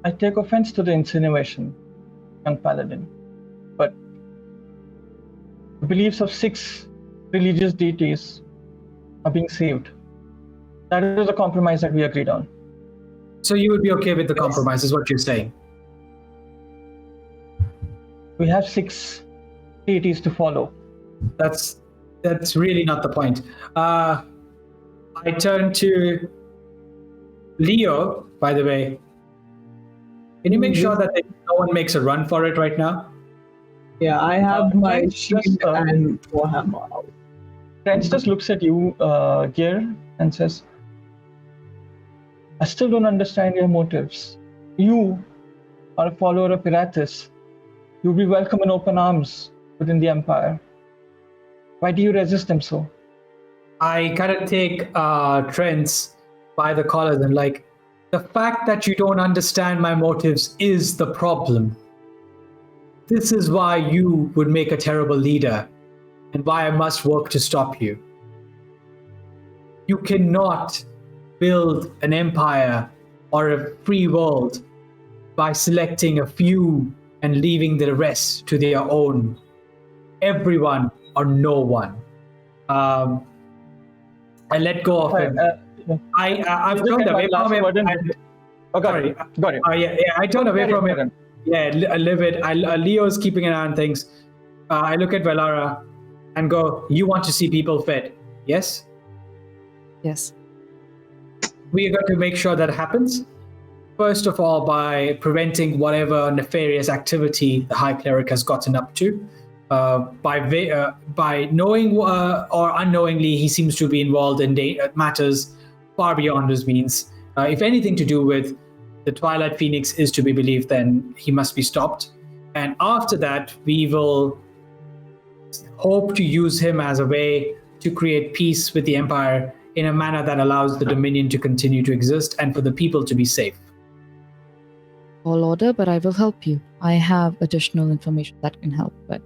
I take offense to the insinuation, young paladin, but the beliefs of 6 religious deities are being saved. That is a compromise that we agreed on. So you would be okay with the compromise, is what you're saying? We have 6 deities to follow. That's really not the point. I turn to Leo, by the way. Can you make sure that no one makes a run for it right now? Yeah, I have my Trench shield just, and Warhammer out. Trench just looks at you, Gear, and says, I still don't understand your motives. You are a follower of Iratus. You'll be welcome in open arms within the Empire. Why do you resist them so? I kind of take Trent by the collars and like, the fact that you don't understand my motives is the problem. This is why you would make a terrible leader and why I must work to stop you. You cannot build an empire or a free world by selecting a few and leaving the rest to their own. Everyone or no one. I let go of him. I've turned away from him. Got it. I turned away from him. Yeah, livid. Leo's keeping an eye on things. I look at Valara and go, you want to see people fed, yes? Yes. We are going to make sure that happens. First of all, by preventing whatever nefarious activity the High Cleric has gotten up to. By knowing or unknowingly, he seems to be involved in matters far beyond his means. If anything to do with the Twilight Phoenix is to be believed, then he must be stopped. And after that, we will hope to use him as a way to create peace with the Empire in a manner that allows the Dominion to continue to exist and for the people to be safe. All order, but I will help you. I have additional information that can help, but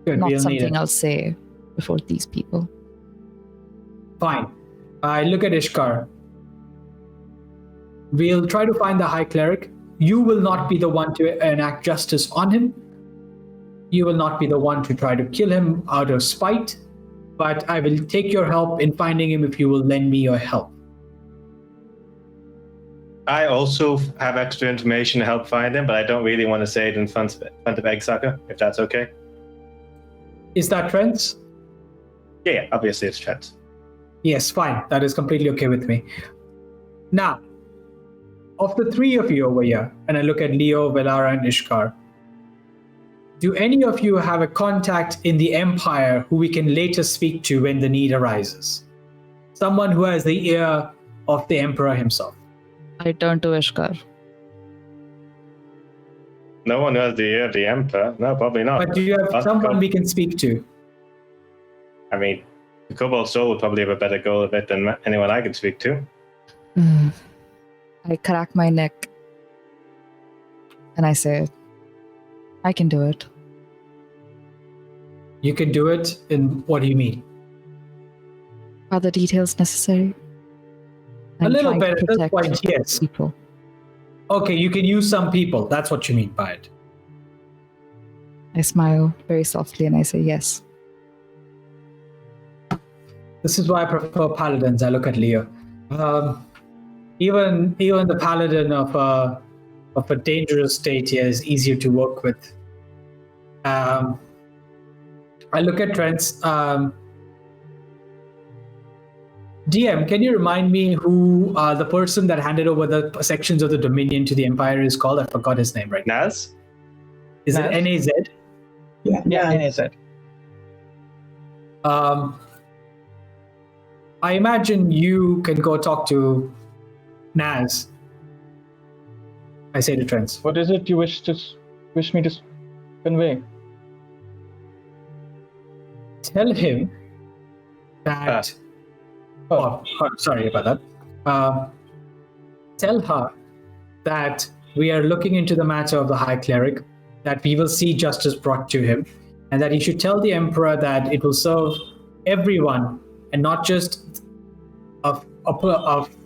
Good, not we'll need something it. I'll say before these people. Fine. I look at Ishkar. We'll try to find the High Cleric. You will not be the one to enact justice on him. You will not be the one to try to kill him out of spite. But I will take your help in finding him if you will lend me your help. I also have extra information to help find him, but I don't really want to say it in front of Eggsucker, if that's okay. Is that Trent? Yeah, obviously it's Trent. Yes, fine. That is completely okay with me. Now, of the three of you over here, and I look at Leo, Valara, and Ishkar, do any of you have a contact in the Empire who we can later speak to when the need arises? Someone who has the ear of the Emperor himself. I turn to Ishkar. No one has the ear of the Emperor. No, probably not. But do you have someone we can speak to? I mean, the Cobalt Soul would probably have a better go of it than anyone I can speak to. I crack my neck and I say, I can do it. You can do it? And what do you mean? Are the details necessary? A I'm little trying bit to at this protect point, yes. people. Okay, you can use some people. That's what you mean by it. I smile very softly and I say, yes. This is why I prefer paladins. I look at Leo. Even the paladin of a dangerous state here is easier to work with. I look at Trent's. DM, can you remind me who the person that handed over the sections of the Dominion to the Empire is called? I forgot his name right now. Naz? Is Naz? it N-A-Z? Yeah, NAZ. I imagine you can go talk to Naz. I say to Trent. What is it you wish me to convey? Tell him that... sorry about that. Tell her that we are looking into the matter of the High Cleric, that we will see justice brought to him, and that he should tell the Emperor that it will serve everyone, and not just a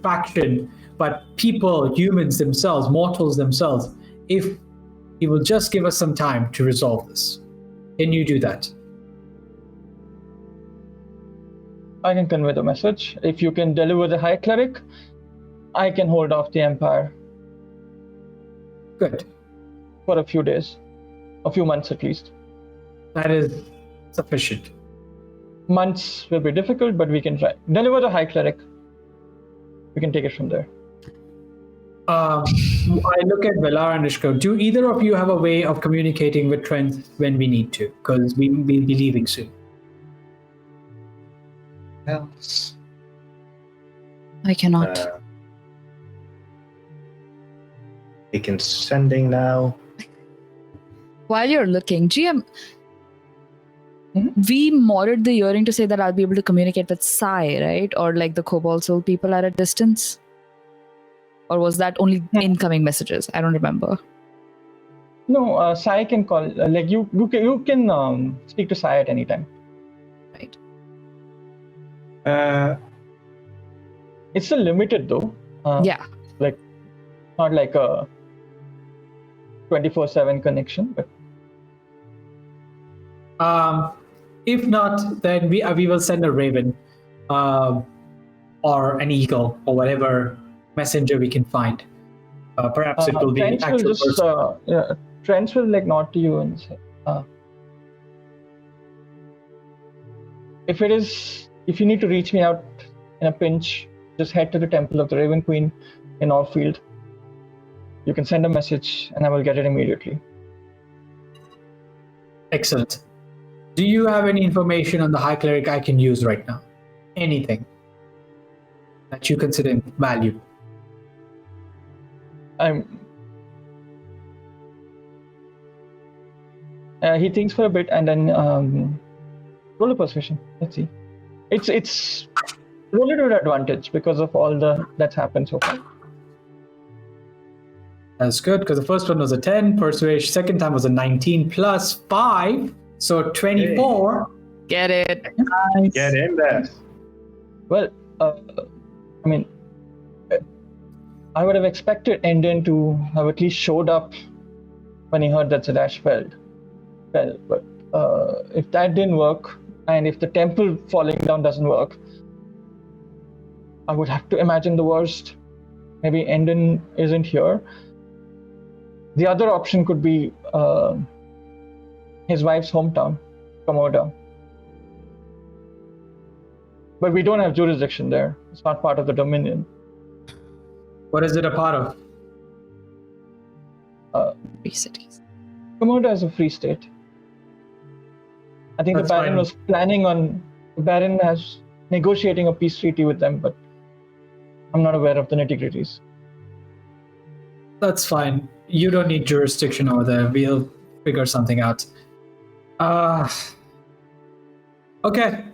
faction, but people, humans themselves, mortals themselves, if he will just give us some time to resolve this. Can you do that? I can convey the message. If you can deliver the High Cleric, I can hold off the Empire Good. for a few days, a few months at least. That is sufficient. Months will be difficult, but we can try. Deliver the High Cleric. We can take it from there. I look at Velar and Ishko. Do either of you have a way of communicating with Trent when we need to? Because we will be leaving soon. Else. I cannot. We can sending now. While you're looking, GM, Mhm. we modded the earring to say that I'll be able to communicate with Sai, right? Or like the Cobalt Soul people at a distance? Or was that only incoming messages? I don't remember. No, Sai can call. Like you can speak to Sai at any time. Right. It's still limited though. Yeah. Like not like a 24/7 connection, but If not, then we will send a raven, or an eagle, or whatever messenger we can find. Perhaps it will be an Trent will actual just person. Trent will like nod to you and say, if you need to reach me out in a pinch, just head to the Temple of the Raven Queen in Orfield. You can send a message and I will get it immediately. Excellent. Do you have any information on the High Cleric I can use right now? Anything that you consider valuable? He thinks for a bit and then roll a persuasion. Let's see. It's roll it with advantage because of all that's happened so far. That's good, because the first one was a 10, persuasion, second time was a 19 plus 5, so 24. Get it. Nice. Get in there. Well, I mean, I would have expected Endon to have at least showed up when he heard that Zadash fell. But if that didn't work, and if the temple falling down doesn't work, I would have to imagine the worst. Maybe Endon isn't here. The other option could be his wife's hometown, Komoda. But we don't have jurisdiction there. It's not part of the Dominion. What is it a part of? 3 cities. Komoda is a free state. I think That's the Baron fine. was planning on... The Baron has negotiating a peace treaty with them, but I'm not aware of the nitty-gritties. That's fine. You don't need jurisdiction over there. We'll figure something out. Okay.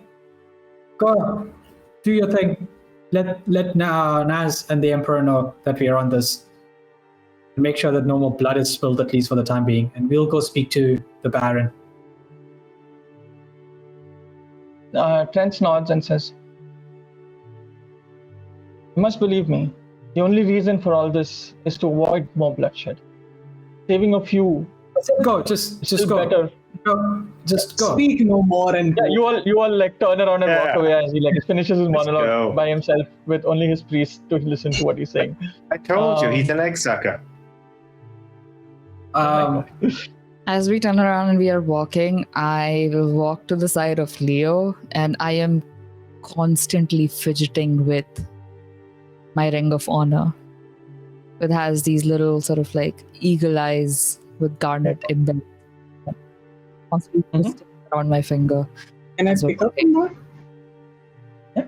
Go. Do your thing. Let Naz and the Emperor know that we are on this. Make sure that no more blood is spilled, at least for the time being. And we'll go speak to the Baron. Trent nods and says, "You must believe me. The only reason for all this is to avoid more bloodshed. Saving a few Go. Just is go. better." Go. Just go. Speak no more and Yeah, you all like turn around and walk Yeah. away as he like finishes his Let's monologue go. by himself with only his priest to listen to what he's saying. I told you, he's an egg sucker. As we turn around and we are walking, I will walk to the side of Leo, and I am constantly fidgeting with my ring of honor. It has these little sort of like eagle eyes with garnet embedded. Constantly twisting around my finger. can I So- pick up on that? Yeah.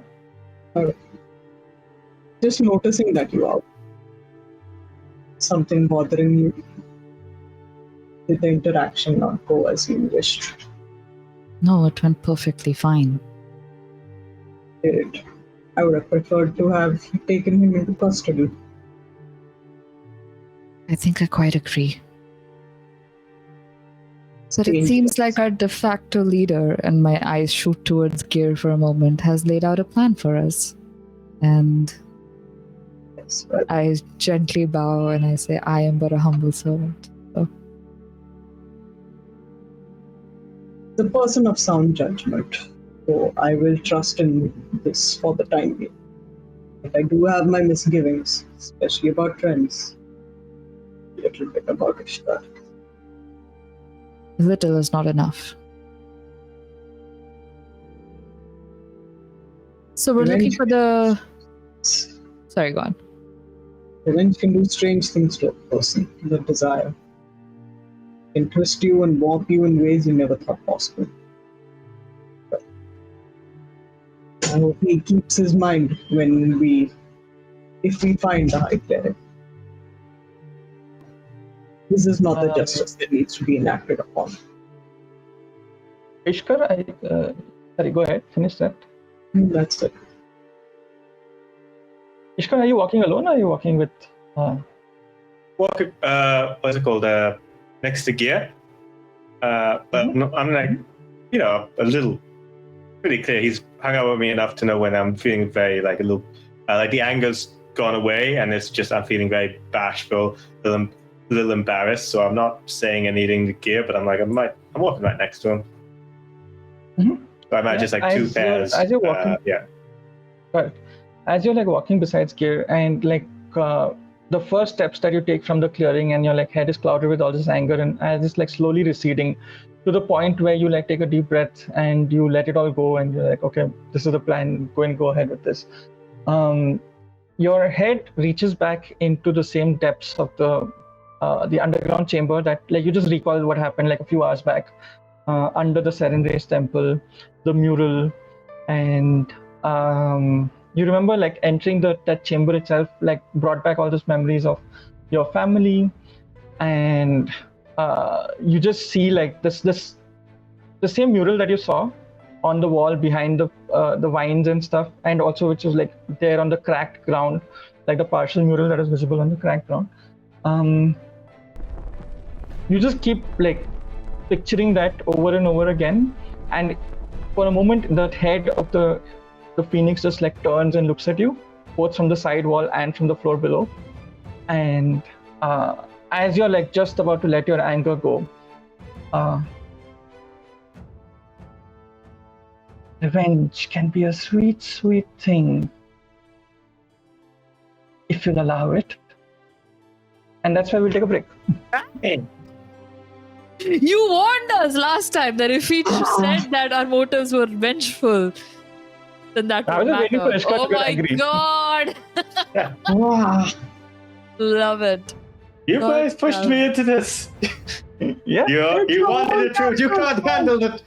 Alright. Just noticing that you out. Something bothering you. Did the interaction not go as you wished? No, it went perfectly fine. Did it? I would have preferred to have taken him into custody. I think I quite agree. So it Dangerous. seems like our de facto leader, and my eyes shoot towards Gear for a moment, has laid out a plan for us. And Yes, well, I gently bow and I say, I am but a humble servant. the person of sound judgment. So I will trust in this for the time being. But I do have my misgivings, especially about trends. A little bit about Ishtar. Little is not enough. So we're looking for the... Sorry, go on. Revenge can do strange things to a person. The desire can twist you and warp you in ways you never thought possible. But I hope he keeps his mind if we find the High Cleric. This is not the justice that needs to be enacted upon. Ishkar, sorry, go ahead, finish that. That's it. Ishkar, are you walking alone or are you walking with... Walk, what's it called? Next to gear. But no, I'm like, a little, pretty clear. He's hung out with me enough to know when I'm feeling very, like, a little, like the anger's gone away, and it's just, I'm feeling very bashful, a little embarrassed. So I'm not saying anything to gear, but I'm walking right next to him. Mm-hmm. So I might just like two pairs. As you're walking, right. As you're like walking besides gear, and like the first steps that you take from the clearing, and your like head is clouded with all this anger, and as it's like slowly receding to the point where you like take a deep breath and you let it all go, and you're like, okay, this is the plan. Go ahead with this. Your head reaches back into the same depths of the underground chamber that like you just recall what happened like a few hours back. Under the Serenrace temple, the mural, and you remember like entering that chamber itself like brought back all those memories of your family, and you just see like the same mural that you saw on the wall behind the vines and stuff, and also which was like there on the cracked ground, like the partial mural that is visible on the cracked ground. You just keep like picturing that over and over again, and for a moment the head of the phoenix just like turns and looks at you, both from the side wall and from the floor below. And as you're like just about to let your anger go, revenge can be a sweet, sweet thing if you'll allow it. And that's why we'll take a break. You warned us last time that if we said that our motives were vengeful, then that would matter. Oh my god! Wow. Love it. You guys pushed me into this. Yeah. You wanted the truth. You can't handle it.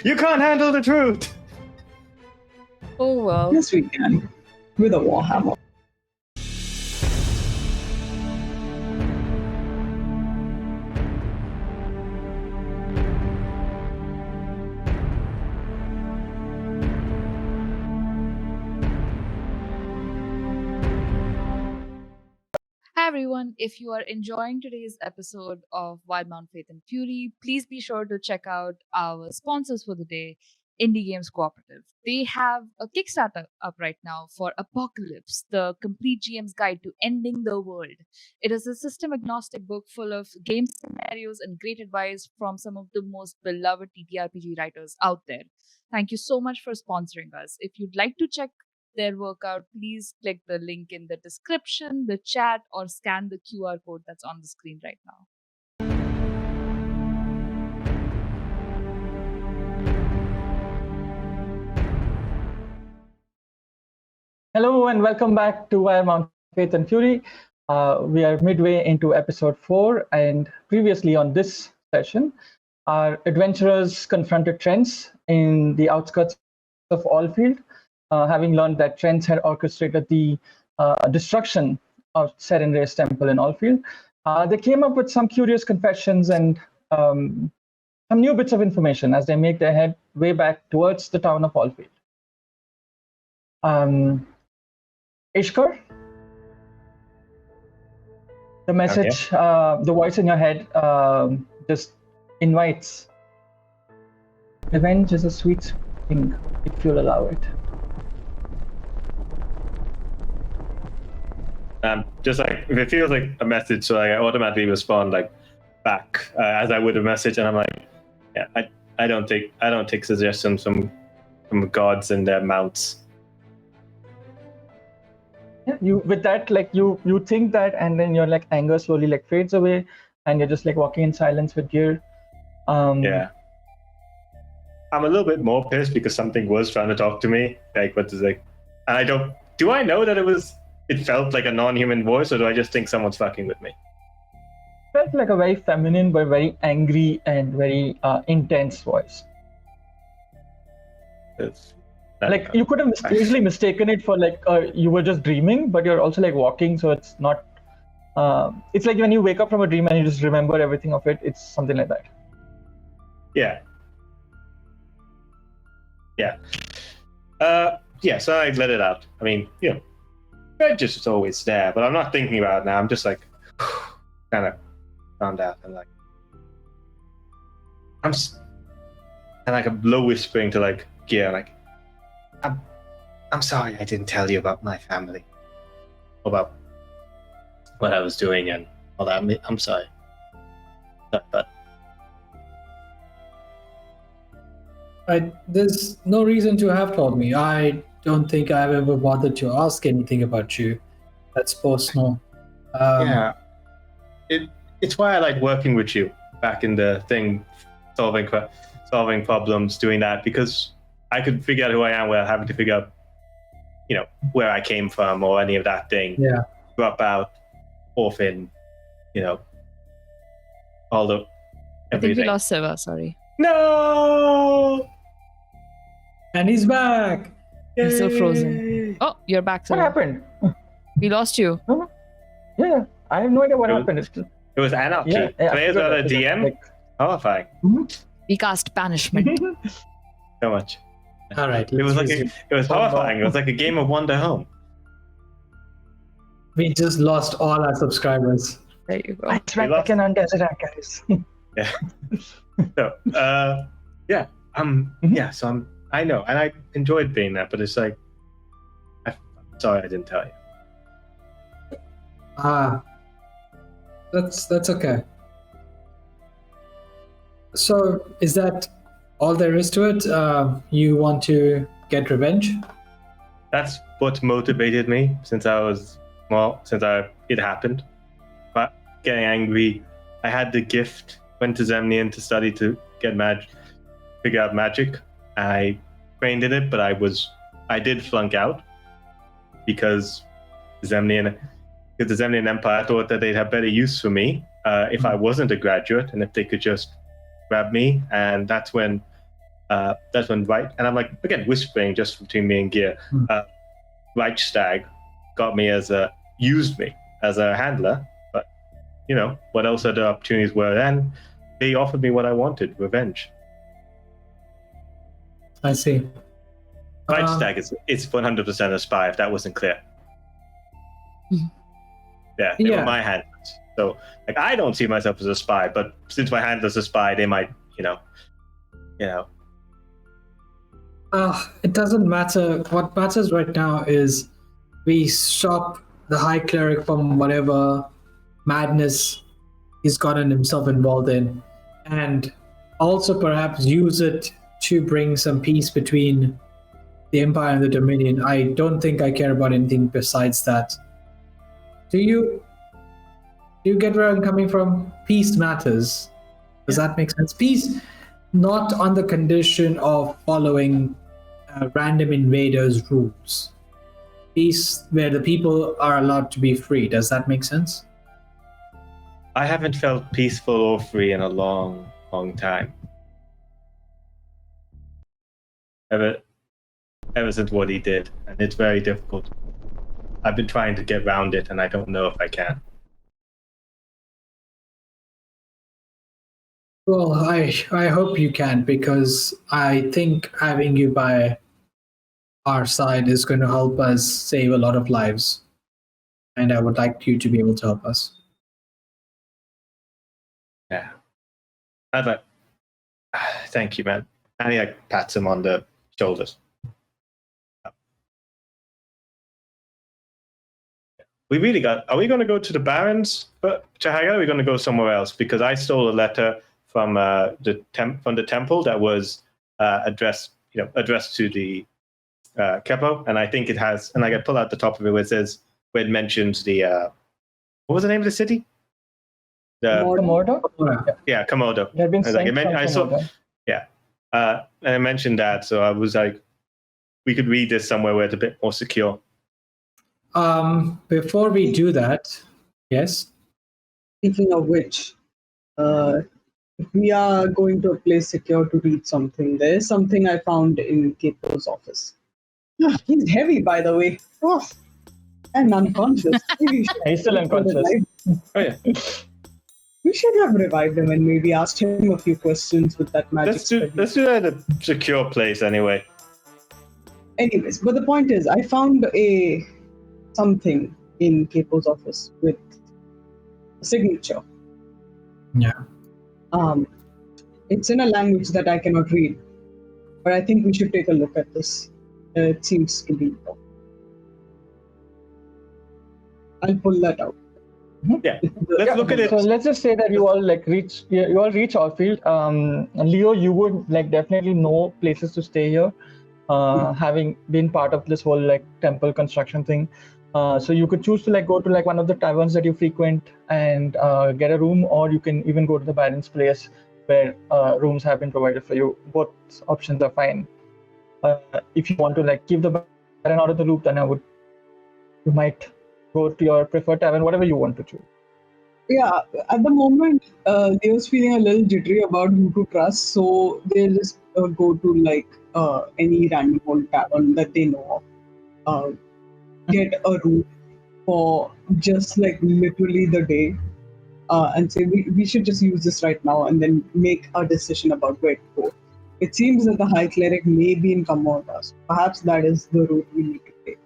You can't handle the truth. Oh well. Yes, we can. With a warhammer. Hi everyone, if you are enjoying today's episode of Wildemount Faith and Fury, please be sure to check out our sponsors for the day, Indie Games Cooperative. They have a Kickstarter up right now for Apocalypse, the complete GM's guide to ending the world. It is a system-agnostic book full of game scenarios and great advice from some of the most beloved TTRPG writers out there. Thank you so much for sponsoring us. If you'd like to check their work out, please click the link in the description, the chat, or scan the QR code that's on the screen right now. Hello and welcome back to Wildemount Faith and Fury. We are midway into episode 4, and previously on this session, our adventurers confronted trends in the outskirts of Allfield, having learned that Trents had orchestrated the destruction of Serenrace Temple in Allfield. They came up with some curious confessions and some new bits of information as they make their head way back towards the town of Allfield. Ishkar, the message, the voice in your head just invites. Revenge is a sweet thing if you'll allow it. Just like if it feels like a message, so like I automatically respond like back as I would a message, and I'm like, yeah, I don't take suggestions from gods and their mounts. Yeah, you with that, like you think that, and then your like anger slowly like fades away, and you're just like walking in silence with gear. Yeah. I'm a little bit more pissed because something was trying to talk to me. Like, what is like, and I don't. Do I know that it felt like a non-human voice, or do I just think someone's fucking with me? Felt like a very feminine but very angry and very intense voice. Like you could have easily mistaken it for like you were just dreaming, but you're also like walking, so it's not. It's like when you wake up from a dream and you just remember everything of it. It's something like that. Yeah. Yeah. Yeah. So I let it out. I mean, you know, it's just always there, but I'm not thinking about it now. I'm just like kind of calmed out and like and like a low whispering to like Gear, like I'm sorry I didn't tell you about my family, about what I was doing and all that. I'm sorry, but there's no reason to have told me. I don't think I've ever bothered to ask anything about you. That's personal. Yeah, it's why I like working with you back in the thing, solving problems, doing that, because I could figure out who I am without having to figure out, you know, where I came from or any of that thing. Yeah. Drop out, orphan, you know, all the everything. I think we lost Seva, sorry. No! And he's back! He's still frozen. Oh, you're back, Seva. What happened? We lost you. No. Yeah, I have no idea what happened. It was anarchy. Yeah, Players were a DM? Like, horrifying. We cast banishment. So much. All right. It was like it was horrifying. It was like a game of Wonder Home. We just lost all our subscribers. There you go. Let's back in on Desert, guys. Yeah. So, yeah. Yeah. So I know, and I enjoyed being that, but it's like, I'm sorry I didn't tell you. That's okay. So, is that all there is to it? You want to get revenge? That's what motivated me since it happened. But getting angry, I had the gift. Went to Zemnian to study to get figure out magic. I trained in it, but I did flunk out because the Zemnian Empire thought that they'd have better use for me if I wasn't a graduate and if they could just grab me. And that's when right, and I'm like, again, whispering just between me and Gear. Reichstag used me as a handler, but you know what else other opportunities were then? They offered me what I wanted, revenge. I see. Reichstag is 100% a spy, if that wasn't clear. Yeah, they were my handlers. So like I don't see myself as a spy, but since my handler's a spy, they might, you know. It doesn't matter. What matters right now is we stop the High Cleric from whatever madness he's gotten himself involved in, and also perhaps use it to bring some peace between the Empire and the Dominion. I don't think I care about anything besides that. Do you get where I'm coming from? Peace matters. Does that make sense? Peace, not on the condition of following random invaders' rules. Peace where the people are allowed to be free. Does that make sense? I haven't felt peaceful or free in a long, long time. Ever since what he did, and it's very difficult. I've been trying to get around it, and I don't know if I can. Well, I hope you can, because I think having you by our side is going to help us save a lot of lives, and I would like you to be able to help us. Yeah. I'd like. Thank you, man. And he like pats him on the shoulders. We really got. Are we going to go to the Barons? But Chahaga, are we going to go somewhere else? Because I stole a letter from the temple that was addressed addressed to the capo, and I think it has, and I can pull out the top of it where it mentions the what was the name of the city? Komodo? Yeah, Komodo. They've been sent from I saw, Komodo. yeah, and I mentioned that, so I was like, we could read this somewhere where it's a bit more secure. Before we do that, yes. Speaking of which, if we are going to a place secure to read something, there is something I found in Capo's office. He's heavy, by the way. Oh, and unconscious. He's still unconscious. Oh yeah. We should have revived him and maybe asked him a few questions with that magic spell. Let's do that at a secure place anyway. Anyways, but the point is, I found something in Capo's office with a signature. Yeah. It's in a language that I cannot read, but I think we should take a look at this. It seems to be important. I'll pull that out. Yeah, let's look at it. So let's just say that you all reach Allfield. Leo, you would definitely know places to stay here, having been part of this whole temple construction thing. So you could choose to go to one of the taverns that you frequent and get a room, or you can even go to the Baron's place where rooms have been provided for you. Both options are fine. If you want to keep the Baron out of the loop, then you might go to your preferred tavern, whatever you want to choose. Yeah, at the moment, they was feeling a little jittery about who to trust, so they just go to any random old tavern that they know of. Get a room for just literally the day, and say we should just use this right now, and then make a decision about where to go. It seems that the High Cleric may be in Komodo. Perhaps that is the route we need to take.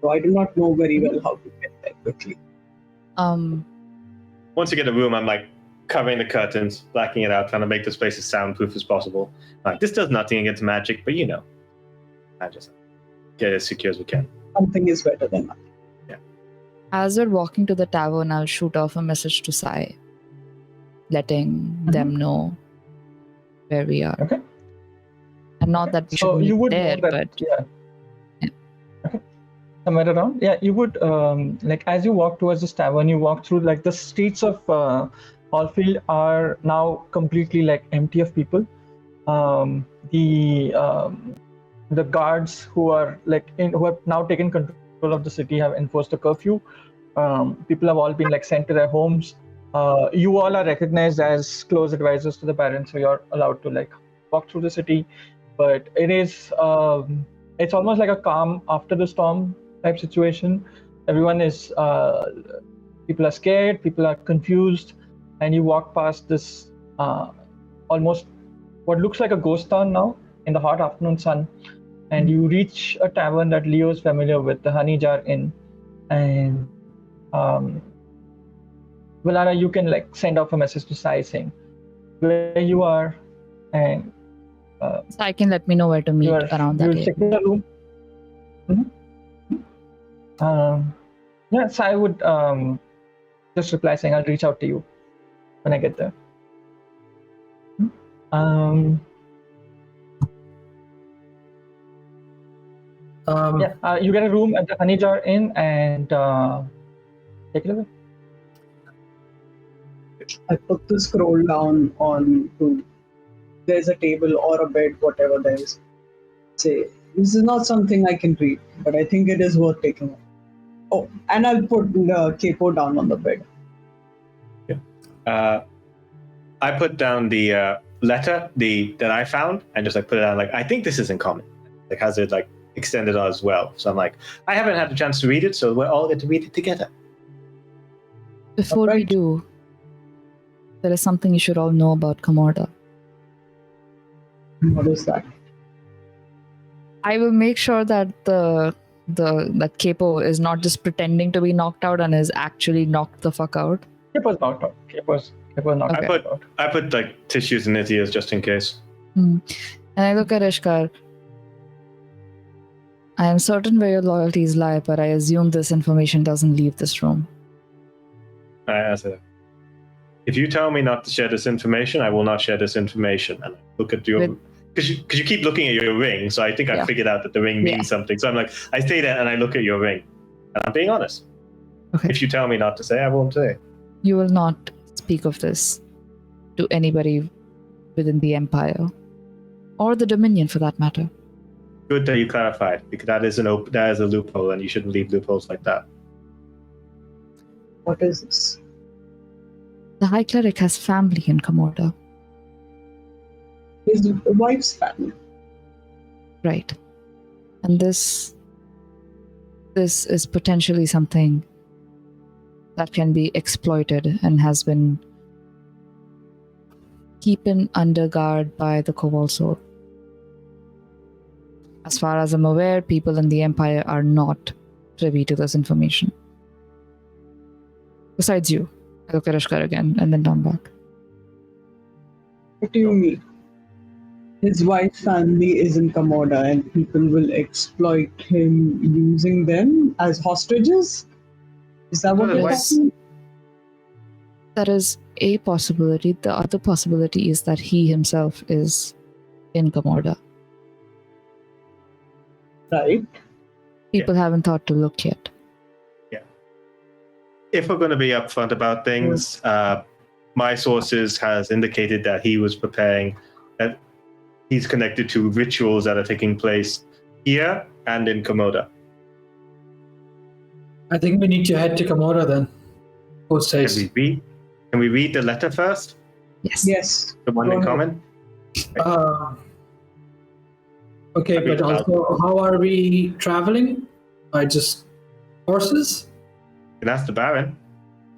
So I do not know very well how to get there quickly. Once you get a room, I'm covering the curtains, blacking it out, trying to make this place as soundproof as possible. This does nothing against magic, but I just get it as secure as we can. Something is better than nothing. Yeah. As we're walking to the tavern, I'll shoot off a message to Sai, letting them know where we are. Okay. And not that we should meet there, but yeah. Okay. Somewhere around. Yeah, you would as you walk towards this tavern, you walk through the streets of Allfield are now completely empty of people. The guards who are who have now taken control of the city have enforced a curfew. People have all been sent to their homes. You all are recognized as close advisors to the Baron, so you're allowed to walk through the city. But it is it's almost like a calm after the storm type situation. Everyone is people are scared, people are confused, and you walk past this almost what looks like a ghost town now in the hot afternoon sun, and you reach a tavern that Leo is familiar with, the Honey Jar Inn. And Valara, you can send off a message to Sai saying where you are, and Sai can let me know where to meet around that you'll area. check the room. Yeah, Sai would just reply saying, I'll reach out to you when I get there. You get a room at the Honey Jar Inn, and take it away. I put the scroll down on to. There's a table or a bed, whatever there is. Say, this is not something I can read, but I think it is worth taking. Oh, and I'll put the capo down on the bed. Yeah. I put down the letter that I found, and just put it down. I think this is in common. Has it extended as well? So I'm I haven't had a chance to read it, so we're all going to read it together. Before we do, there is something you should all know about Komodo. What is that? I will make sure that that Capo is not just pretending to be knocked out and is actually knocked the fuck out. Capo's knocked out. Capo's knocked out. I put tissues in his ears just in case. And I look at Ishkar. I am certain where your loyalties lie, but I assume this information doesn't leave this room. I answer. If you tell me not to share this information, I will not share this information. And I look at your because you keep looking at your ring, so I think I figured out that the ring means something. So I'm like, I stay there and I look at your ring, and I'm being honest. Okay. If you tell me not to say, I won't say. You will not speak of this to anybody within the Empire, or the Dominion for that matter. Good that you clarified, because that is a loophole, and you shouldn't leave loopholes like that. What is this? The High Cleric has family in Komoda. His wife's family. Right. And this is potentially something that can be exploited and has been keeping under guard by the Cobalt Soul. As far as I'm aware, people in the Empire are not privy to this information. Besides you. I look at Ishkar again and then down back. What do you mean? His wife's family is in Komoda and people will exploit him using them as hostages? Is that what you're saying? That is a possibility. The other possibility is that he himself is in Komoda. Right. People haven't thought to look yet. If we're going to be upfront about things, my sources has indicated that he was preparing, that he's connected to rituals that are taking place here and in Komoda. I think we need to head to Komoda then. Who says? Can we read the letter first? Yes. Yes. The one in common? Okay, but also, how are we traveling? By just horses? You can ask the Baron.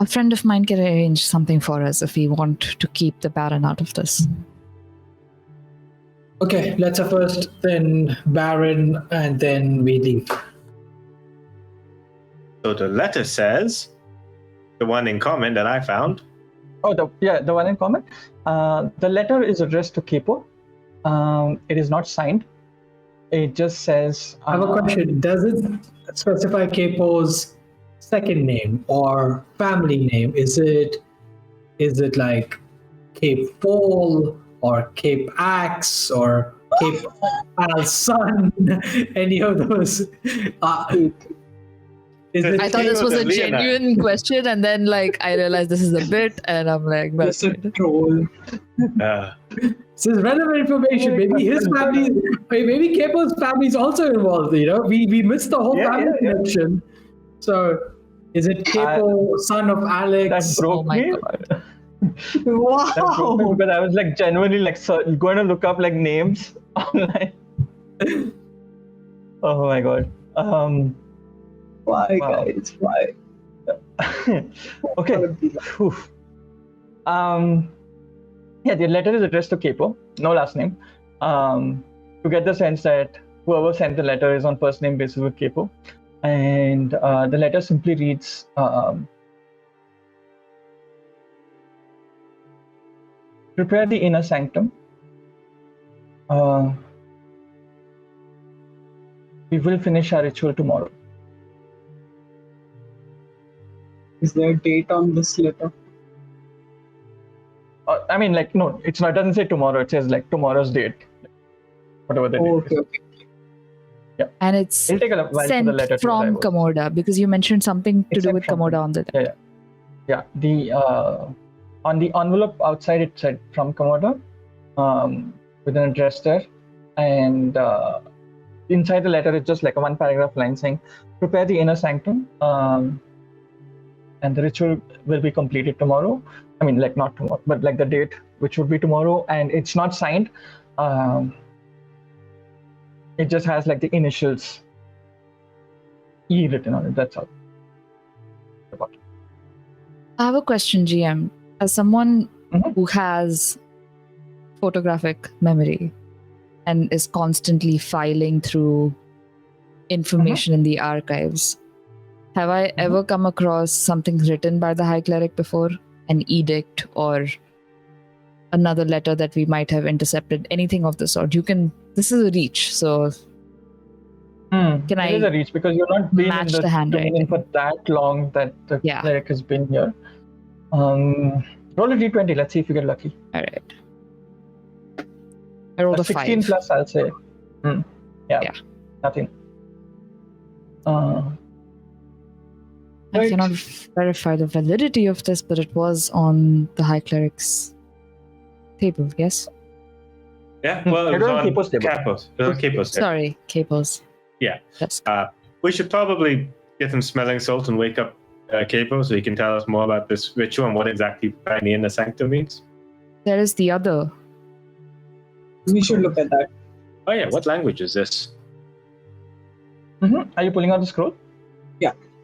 A friend of mine can arrange something for us if we want to keep the Baron out of this. Okay, let's first then Baron and then we leave. So the letter says, the one in common that I found. Oh, the one in common. The letter is addressed to Capo. It is not signed. It just says. I have a question. Does it specify Capo's second name or family name? Is it like Cape Paul or Cape Axe or Cape Al's son? Any of those? I thought this was a genuine question, and then I realized this is a bit, and I'm like, that's a troll. This is relevant information. Maybe his family, maybe Capo's family is also involved. We missed the whole family connection. So, is it Capo, son of Alex? That broke me. God. Wow. That broke me because I was genuinely going to look up names online. Oh my god. Why, guys? Why? Okay. The letter is addressed to Capo, no last name. To get the sense that whoever sent the letter is on first name basis with Capo. And the letter simply reads, prepare the inner sanctum. We will finish our ritual tomorrow. Is there a date on this letter? No, it's not. It doesn't say tomorrow. It says tomorrow's date, whatever the date is. Okay. Yeah. And it's It'll take a while sent for the letter to from arrive. Komoda because you mentioned something to It's do sent with from Komoda on the letter. Yeah. The on the envelope outside it said from Komoda, with an address there, and inside the letter it's just a one paragraph line saying, "Prepare the inner sanctum." And the ritual will be completed tomorrow. Not tomorrow, but the date, which would be tomorrow. And it's not signed. It just has the initials E written on it. That's all. I have a question, GM. As someone who has photographic memory and is constantly filing through information in the archives, have I ever come across something written by the High Cleric before? An edict or another letter that we might have intercepted? Anything of the sort? This is a reach, so can I? It is a reach because you're not been match in the handwriting Dominion for that long that the cleric has been here. Roll a d20. Let's see if you get lucky. All right. I rolled a 16 5. plus, I'll say. Yeah. Nothing. I Right. cannot verify the validity of this, but it was on the High Cleric's table, yes? Yeah, well, it It was was on on Capo's table. Capos. It was on Capo's table. Sorry, Capos. Yeah. Yes. We should probably get him smelling salt and wake up Capo so he can tell us more about this ritual and what exactly Tiny in the Sanctum means. There is the other. We should look at that. Oh yeah, what language is this? Are you pulling out the scroll?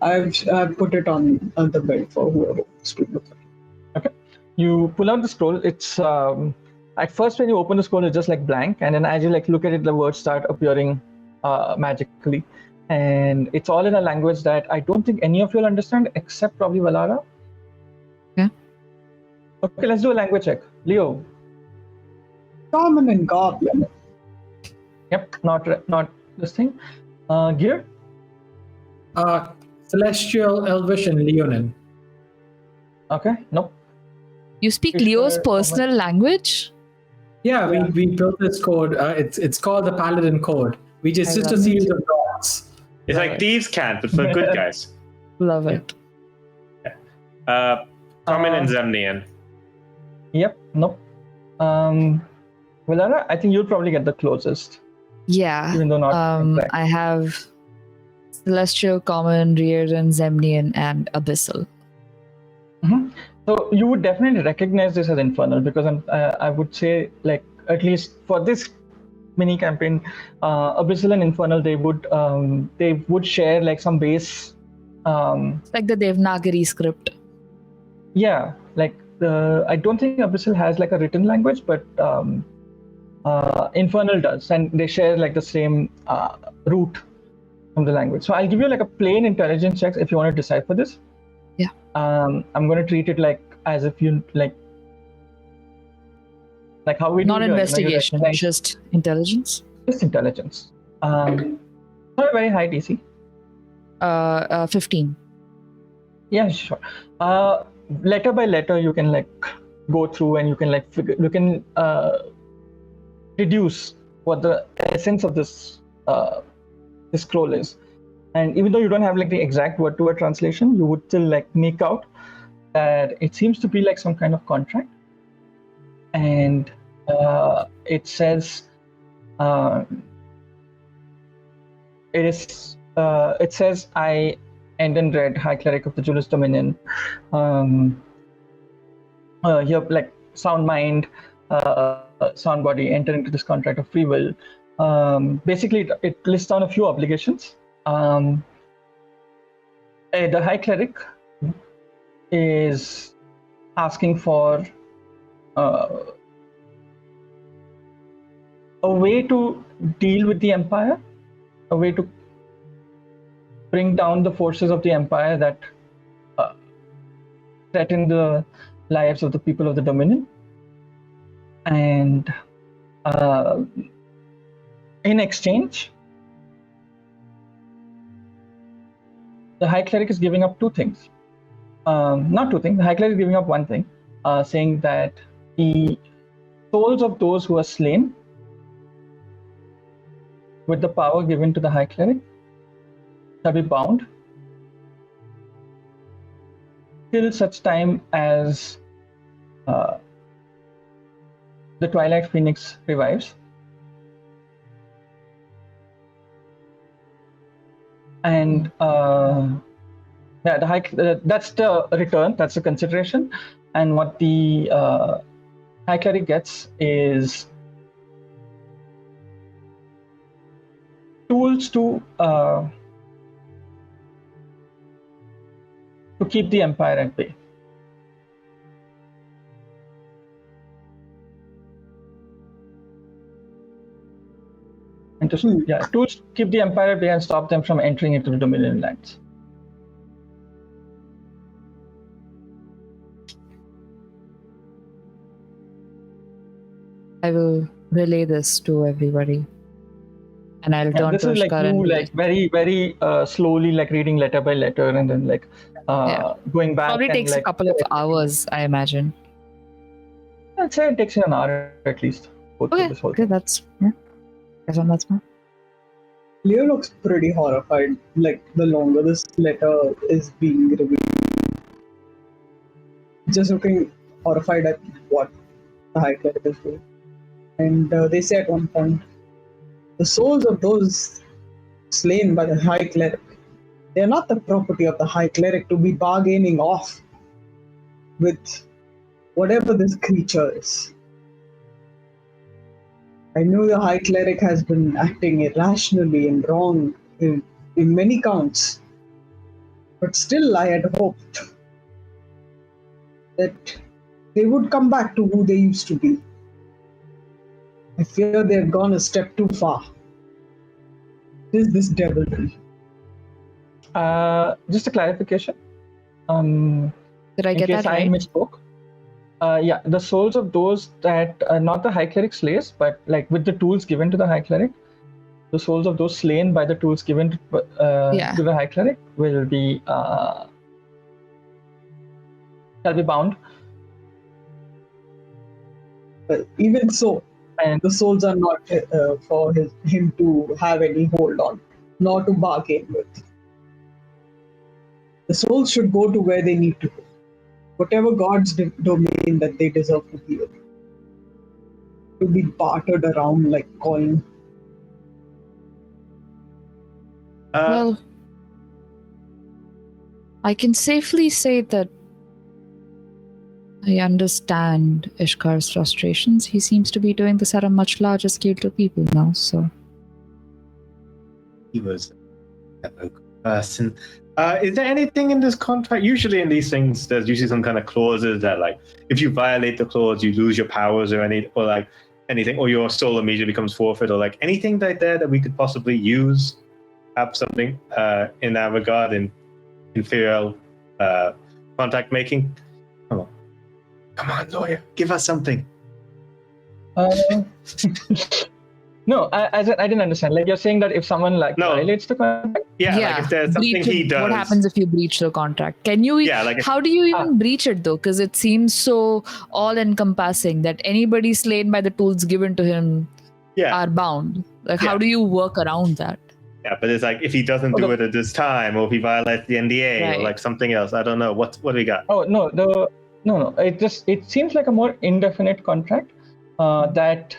I've put it on the bed for whoever wants to look at it. You pull out the scroll. It's at first when you open the scroll, it's just like blank, and then as you like look at it, the words start appearing magically, and it's all in a language that I don't think any of you will understand except probably Valara. Yeah. Okay, let's do a language check. Leo. Common and Goblin. Yep, not this thing. Gear. Celestial, Elvish, and Leonin. Okay, nope. You speak It's Leo's for- personal language? Yeah, we built this code. It's called the Paladin Code. It's I just a love series of dots. It's like Right. thieves' cant, but for good guys. Love it. Common and Zemnian. Yep, nope. Valara, I think you'll probably get the closest, Yeah. even though not exact. I have Celestial, Common, Rearden, Zemnian, and Abyssal. So you would definitely recognize this as infernal because I would say, like, at least for this mini campaign, Abyssal and Infernal, they would share like some base. It's like the Devanagari script. Yeah, like I don't think Abyssal has like a written language, but Infernal does, and they share like the same root from the language. So I'll give you like a plain intelligence check if you want to decipher this. Yeah. I'm going to treat it like as if you like how we Not do here, investigation, you just intelligence. just intelligence. Not a very high DC. 15. Yeah, sure. Letter by letter, you can like go through and you can like you can deduce what the essence of this scroll is. And even though you don't have like the exact word-to-word translation, you would still like make out that it seems to be like some kind of contract. And it says it says, I, Endon Red, High Cleric of the Julius Dominion, here like sound mind, sound body, enter into this contract of free will. Basically, it lists down a few obligations. The High Cleric is asking for a way to deal with the Empire, a way to bring down the forces of the Empire that threaten the lives of the people of the Dominion. And in exchange, the High Cleric is giving up two things. Not two things. The High Cleric is giving up one thing, saying that the souls of those who are slain with the power given to the High Cleric shall be bound till such time as the Twilight Phoenix revives. And yeah, that's the return, that's the consideration. And what the High Cleric gets is tools to keep the Empire at bay. And to, tools to keep the Empire at bay and stop them from entering into the Dominion lands. I will relay this to everybody. And I'll turn This to is like Ashkar you and like very, very slowly like reading letter by letter and then like going back. probably and, takes like, a couple of hours, I imagine. I'd say it takes you an hour at least. go through this whole Okay, thing. that's that's fine. Leo looks pretty horrified, like the longer this letter is being revealed. Just looking horrified at what the High Cleric is doing. And they say at one point, the souls of those slain by the High Cleric, they are not the property of the High Cleric to be bargaining off with whatever this creature is. I know the High Cleric has been acting irrationally and wrong in many counts, but still I had hoped that they would come back to who they used to be. I fear they've gone a step too far. What is this devilry? Just a clarification. Did I In get case that I right? misspoke. Yeah, the souls of those that not the High Cleric slays, but like with the tools given to the High Cleric, the souls of those slain by the tools given to the High Cleric will be shall be bound. But even so, And the souls are not for him to have any hold on, nor to bargain with. The souls should go to where they need to go. Whatever God's domain that they deserve to be in. To be bartered around like coin. Well, I can safely say that I understand Ishkar's frustrations. He seems to be doing this at a much larger scale to people now, so. He was a good person. Is there anything in this contract? Usually in these things, there's usually some kind of clauses that, like, if you violate the clause, you lose your powers or anything, or your soul immediately becomes forfeit, or like anything like that we could possibly use. Have something in that regard in inferior contract making. Come on, lawyer, give us something. no, I didn't understand. Like you're saying that if someone violates the contract, like if there's something he does. What happens if you breach the contract? Can you? How do you even breach it though? Because it seems so all-encompassing that anybody slain by the tools given to him are bound. Like, how do you work around that? Yeah, but it's like if he doesn't do it at this time, or if he violates the NDA, or like something else. I don't know. What do we got? Oh no, no. It seems like a more indefinite contract. That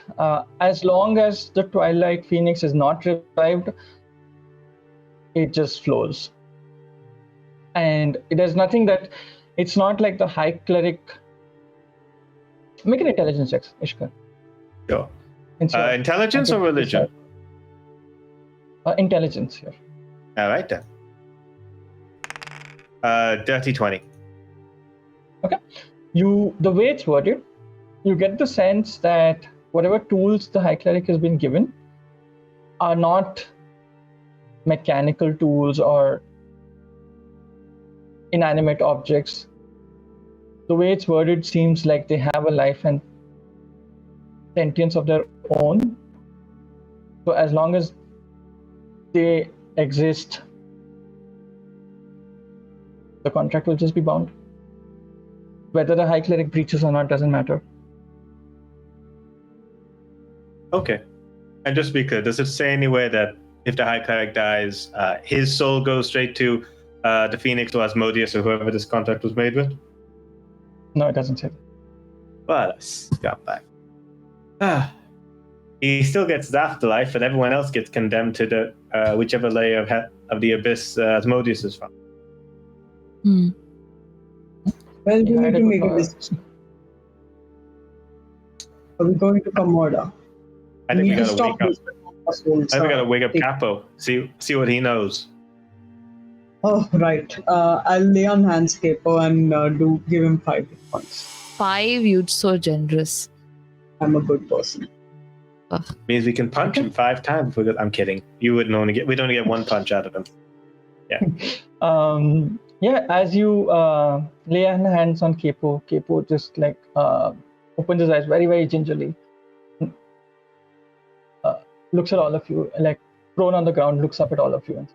as long as the Twilight Phoenix is not revived, it just flows. And there's nothing that it's not like the High Cleric. Make an intelligence check, Ishkar. Sure. Intelligence or religion? Intelligence here. All right then. Dirty 20. Okay. The way it's worded, you get the sense that whatever tools the High Cleric has been given are not mechanical tools or inanimate objects. The way it's worded seems like they have a life and sentience of their own. So as long as they exist, the contract will just be bound. Whether the High Cleric breaches or not doesn't matter. Okay. And just to be clear, does it say anywhere that if the High Cleric dies, his soul goes straight to the Phoenix or Asmodeus or whoever this contract was made with? No, it doesn't say that. Well, a scumbag. He still gets his afterlife, but everyone else gets condemned to the whichever layer of the abyss Asmodeus is from. Well, we need to make a decision. Are we going to Komoda? I think we need to gotta stop wake up. this before I think we gotta wake up Capo. See what he knows. Oh, right. I'll lay on hands Capo and give him 5 hit points. 5? You're so generous. I'm a good person. Means we can punch him 5 times. I'm kidding. We'd only get 1 punch out of him. Yeah. As you lay hands on Capo just like opens his eyes very, very gingerly. Looks at all of you, like prone on the ground, looks up at all of you.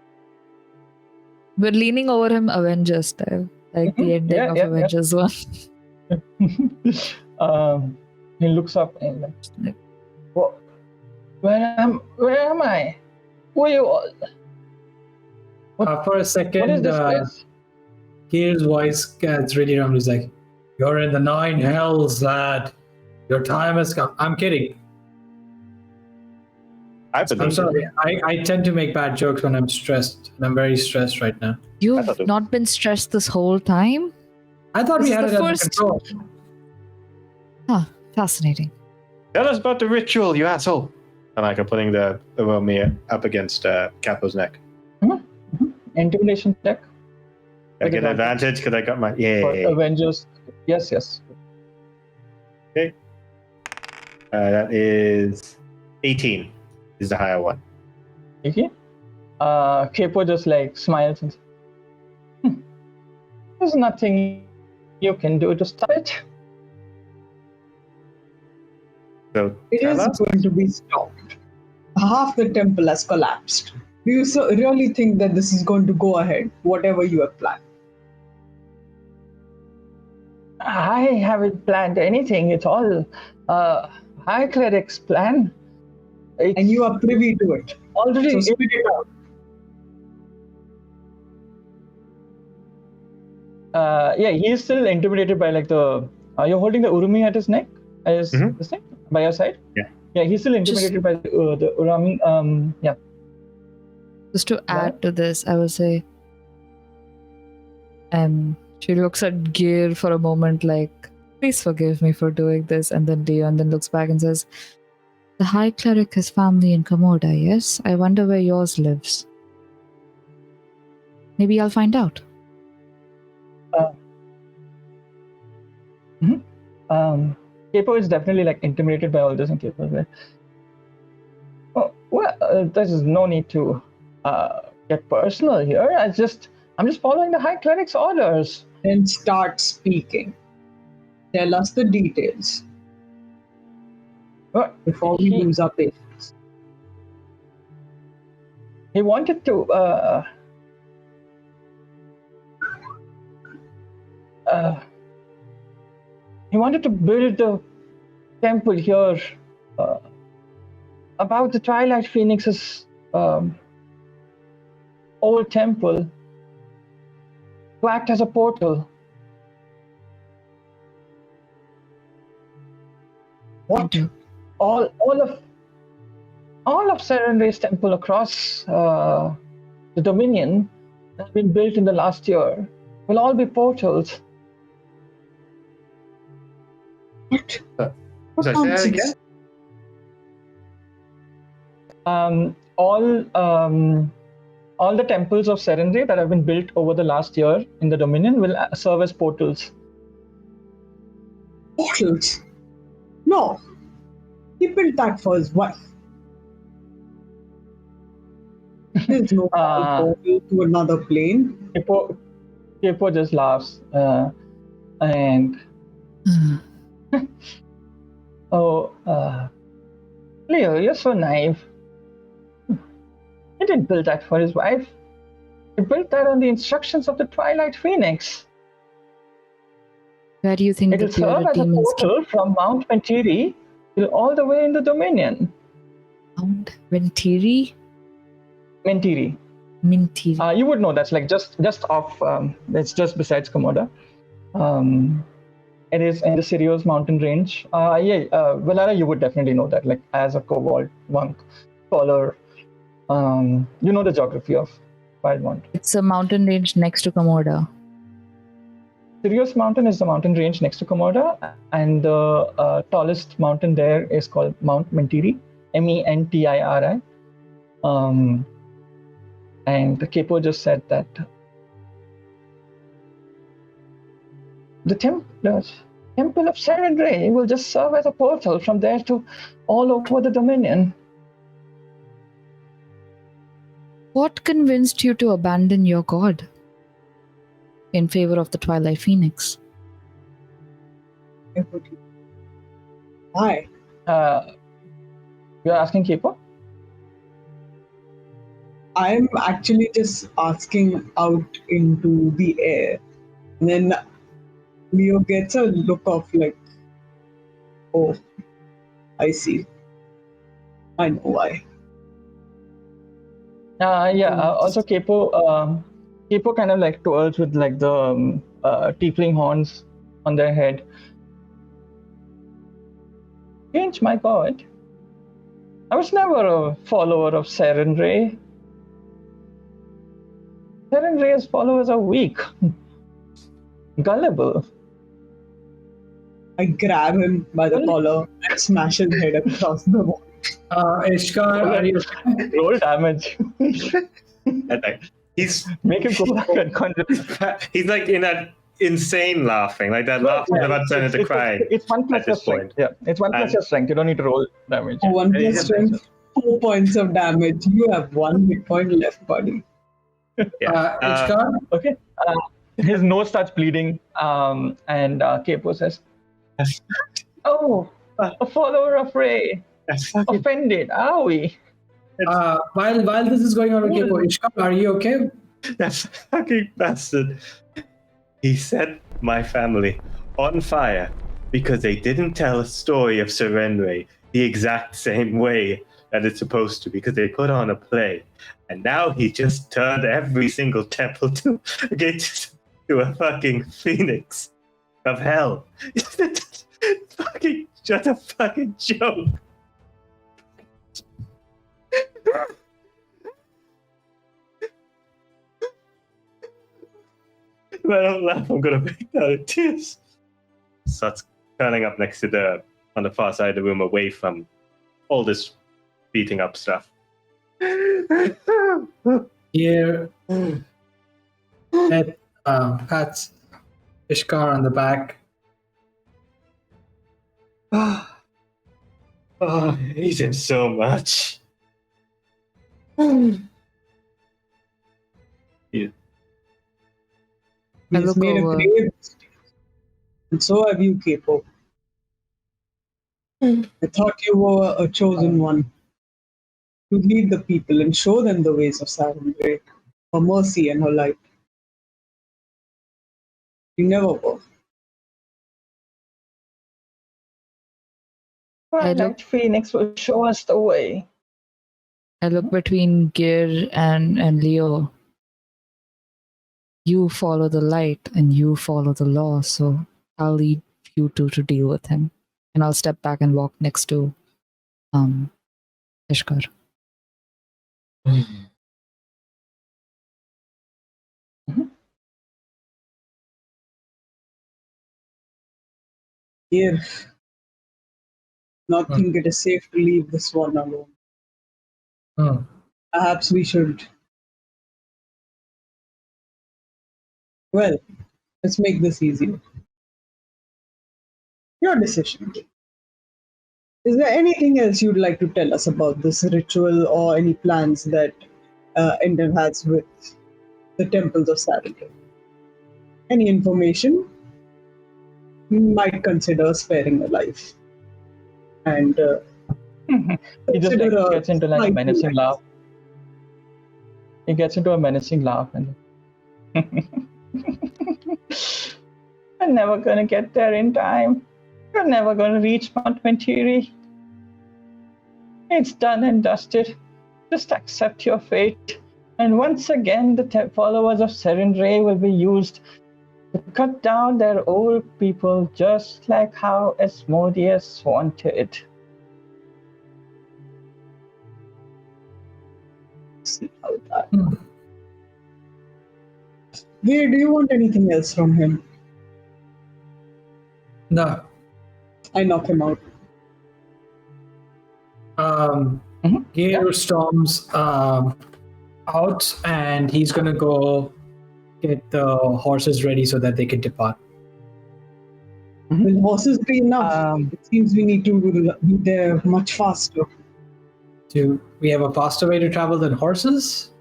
We're leaning over him Avengers style, like the ending of Avengers 1. He looks up and Where am I? Who are you all? For a second, What is this place? Gear's voice gets really wrong. He's like, "You're in the 9 hells, lad. Your time has come." I'm kidding. I believe I'm it. sorry. I tend to make bad jokes when I'm stressed, and I'm very stressed right now. You've thought it- not been stressed this whole time? I thought This we is had the it under first- control. Huh, fascinating. Tell us about the ritual, you asshole. And like I'm putting the Romeo up against Capo's neck. Intimidation check. I With get an advantage. advantage because I got my For Avengers. Yes. That is 18 is the higher one. Okay. Capo just like smiles and says, there's nothing you can do to stop it. So It tell is us. going to be stopped. Half the temple has collapsed. Do you really think that this is going to go ahead, whatever you have planned? I haven't planned anything. It's all High Cleric's plan. And you are privy to it. Already. So spit it out. Yeah, he's still intimidated by like the. You're holding the Urumi at his neck, his neck by your side. Yeah, he's still intimidated by the Urami. Yeah. Just to add to this, I would say, she looks at Gear for a moment like, please forgive me for doing this, and then Leon then looks back and says, the High Cleric has family in Komoda, yes? I wonder where yours lives. Maybe I'll find out. Capo is definitely like intimidated by all this, and Capo is like, oh, well, there's no need to get personal here. I'm just following the High Cleric's orders. Then start speaking. Tell us the details Well, before we lose our patience. he wanted to build the temple here about the Twilight Phoenix's old temple to act as a portal. What? All of Serenray's temple across the Dominion that have been built in the last year will all be portals. What? Sorry, say that nonsense. again? All the temples of Serenray that have been built over the last year in the Dominion will serve as portals. Portals? No. He built that for his wife. There's no portal to another plane. Capo just laughs and Leo, you're so naive. He didn't build that for his wife. He built that on the instructions of the Twilight Phoenix. Where do you think It will the serve as a demons portal from Mount Mentiri till all the way in the Dominion. Mount Ventiri? Mentiri. Mintiri. You would know that's like just off. It's just besides Komoda. It is in the Sirius mountain range. Valara, you would definitely know that. Like as a Kobold monk scholar, you know the geography of Wildemount. It's a mountain range next to Komoda. Sirius Mountain is the mountain range next to Komoda, and the tallest mountain there is called Mount Mentiri, Mentiri. And the Capo just said that the temple of Serenray will just serve as a portal from there to all over the Dominion. What convinced you to abandon your god in favor of the Twilight Phoenix? Why? You're asking Capo? I'm actually just asking out into the air. And then Leo gets a look of like, oh, I see. I know why. Also, Capo kind of like twirls with like the tiefling horns on their head. Change, my god. I was never a follower of Serenray. Serenray's followers are weak, gullible. I grab him by the collar and smash his head across the wall. Ishkar, are you Roll damage. He's Make him go back unconscious. he's like in that insane laughing, like that laugh is about to turn into crying. It's 1 plus at your this strength. point. Yeah, it's 1 plus And- your strength. You don't need to roll damage. 1 plus strength, 4 points of damage. You have 1 hit point left, buddy. Yeah. Ishkar? Okay. His nose starts bleeding, and Capo says, "Oh, a follower of Ray, That's fucking, offended, are we?" While this is going on with Kepo, Ishkar, are you okay? that fucking bastard. He set my family on fire because they didn't tell a story of Serenray the exact same way that it's supposed to, because they put on a play. And now he just turned every single temple to a fucking phoenix of hell. Fucking just a fucking joke. If I don't laugh, I'm gonna break down in tears. Starts curling up next to on the far side of the room, away from all this beating up stuff. Here, Ed pats Ishkar on the back. Oh, he's in so much. I He's look made a over. grave mistake. And so have you, Capo. I thought you were a chosen one to lead the people and show them the ways of Sarenray, her mercy and her light. You never were. Twilight Phoenix will show us the way. I look between Gear and Leo. You follow the light and you follow the law, so I'll lead you two to deal with him. And I'll step back and walk next to Ishkar. Here, not think it is safe to leave this one alone. Perhaps we should. Well, let's make this easier. Your decision. Is there anything else you'd like to tell us about this ritual or any plans that Ender has with the temples of Sarenray? Any information? We might consider sparing a life. And He just consider like, gets into like a slight menacing relax. laugh. He gets into a menacing laugh and I'm never gonna get there in time. You're never gonna reach Mount Mentiri. It's done and dusted. Just accept your fate. And once again, the followers of Serenray will be used to cut down their old people, just like how Asmodeus wanted. See how that. Gay, do you want anything else from him? No. I knock him out. Gear storms out, and he's gonna go get the horses ready so that they can depart. Will horses be enough? It seems we need to be there much faster. Do we have a faster way to travel than horses?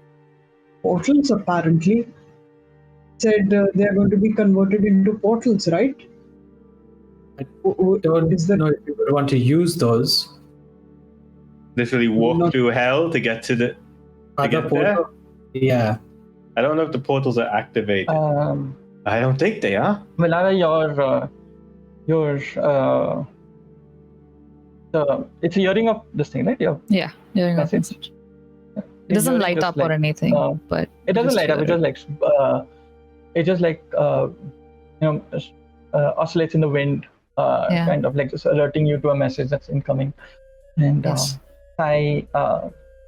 Portals, apparently. Said they're going to be converted into portals, right? Don't Is that know if you would want to use those. Literally walk Not- through hell to get to the. Other get there? portal? Yeah. I don't know if the portals are activated. Um, I don't think they are. Valara, your it's a hearing of this thing, right? Yeah. Yeah, hearing of Message. message. It doesn't Hearing light just up or like, anything, but it doesn't just light up. hear It just like oscillates in the wind, Yeah. kind of like just alerting you to a message that's incoming. And Yes. Sai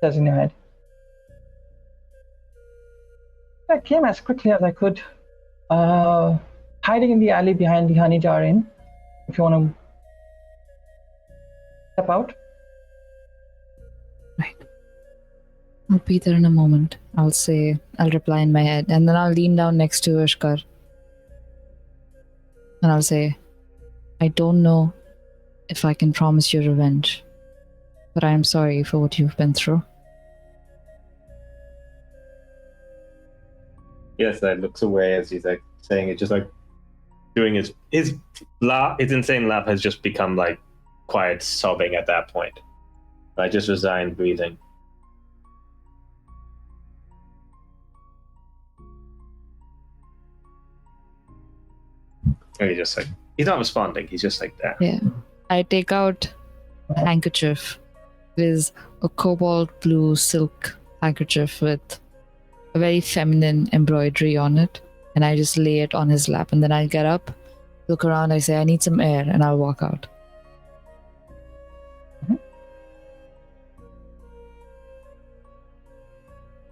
says in your head, I came as quickly as I could, hiding in the alley behind the honey jar inn. If you want to step out. Right. I'll be there in a moment. I'll reply in my head, and then I'll lean down next to Ishkar. And I'll say, I don't know if I can promise you revenge, but I am sorry for what you've been through. Yes, that looks away as he's like saying it, just like doing his insane laugh has just become like quiet sobbing at that point. I just resigned breathing. And he's not responding. He's just like that. Yeah. I take out a handkerchief. It is a cobalt blue silk handkerchief with a very feminine embroidery on it. And I just lay it on his lap. And then I get up, look around, I say, I need some air, and I'll walk out.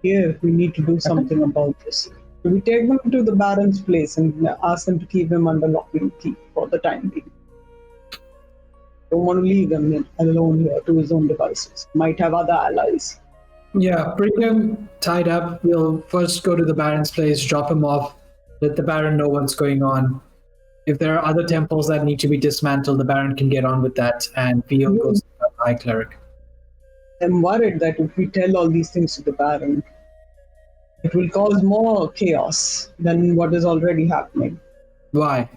Here, we need to do something about this. We take them to the Baron's place and ask them to keep him under lock and key for the time being. Don't want to leave him alone here to his own devices. Might have other allies. Yeah, bring him tied up. We'll first go to the Baron's place, drop him off, let the Baron know what's going on. If there are other temples that need to be dismantled, the Baron can get on with that, and we'll go to the High Cleric. I'm worried that if we tell all these things to the Baron, it will cause more chaos than what is already happening. Why?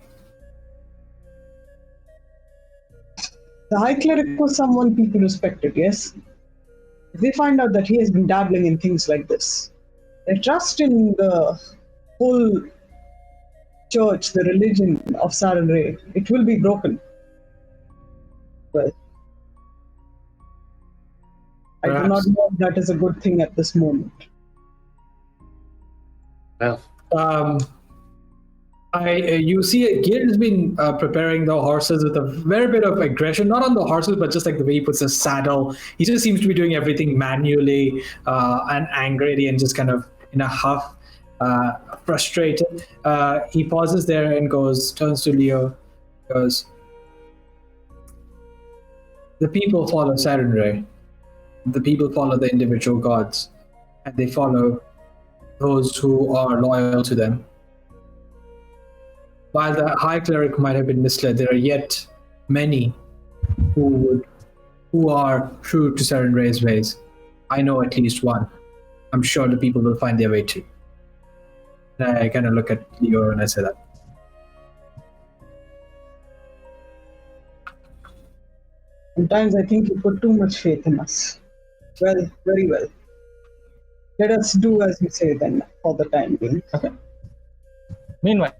The High Cleric was someone people respected, yes? If they find out that he has been dabbling in things like this, their trust in the whole church, the religion of Sarenrae, it will be broken. Well, I do not Perhaps. know if that is a good thing at this moment. Well, You see, Gil has been preparing the horses with a very bit of aggression, not on the horses, but just like the way he puts the saddle. He just seems to be doing everything manually and angrily and just kind of in a huff, frustrated. He pauses there and turns to Leo, goes, the people follow Sarenrae. The people follow the individual gods, and they follow those who are loyal to them. While the High Cleric might have been misled, there are yet many who are true to Sarenrae's ways. I know at least one. I'm sure the people will find their way too. And I kind of look at Leo and I say that. Sometimes I think you put too much faith in us. Well, very well. Let us do as you say then, for the time being. Okay. Meanwhile,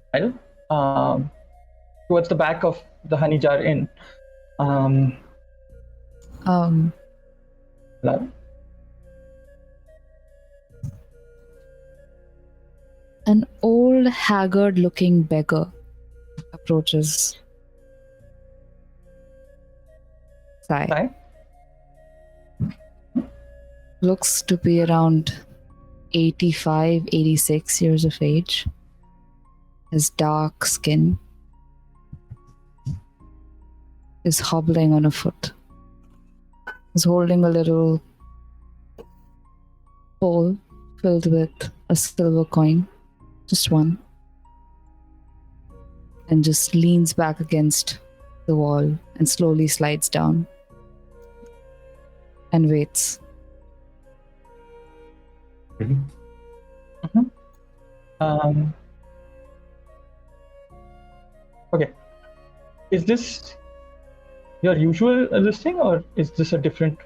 towards the back of the honey jar inn, Lara? An old, haggard-looking beggar approaches Sai. Sai? Looks to be around 85, 86 years of age. Has dark skin. Is hobbling on a foot. Is holding a little bowl filled with a silver coin. Just one. And just leans back against the wall and slowly slides down. And waits. Okay. Is this your usual this thing, or is this a different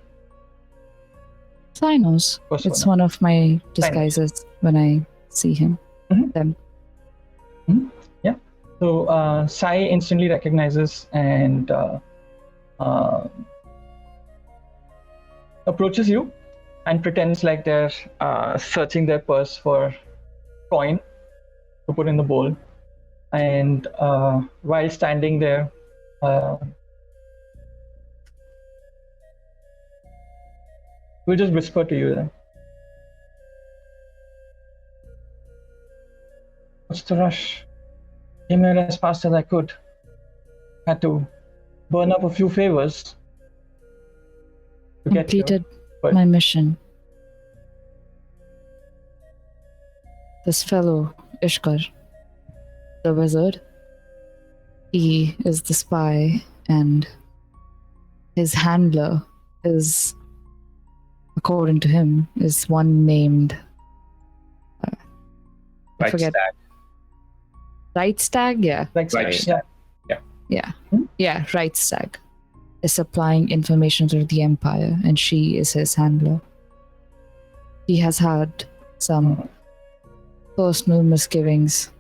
Sai knows. persona? It's one of my disguises when I see him. Them. Yeah. So Sai instantly recognizes and approaches you and pretends like they're searching their purse for coin to put in the bowl. And while standing there, we'll just whisper to you then. What's the rush? Came here as fast as I could. Had to burn up a few favors to get here. Completed But my mission. This fellow, Ishkar, the wizard, he is the spy, and his handler is, according to him, is one named I Right forget. stack. Right Stag? Yeah. like Right. yeah. Yeah. Hmm? Yeah, Right Stag is supplying information to the Empire, and she is his handler. He has had some personal misgivings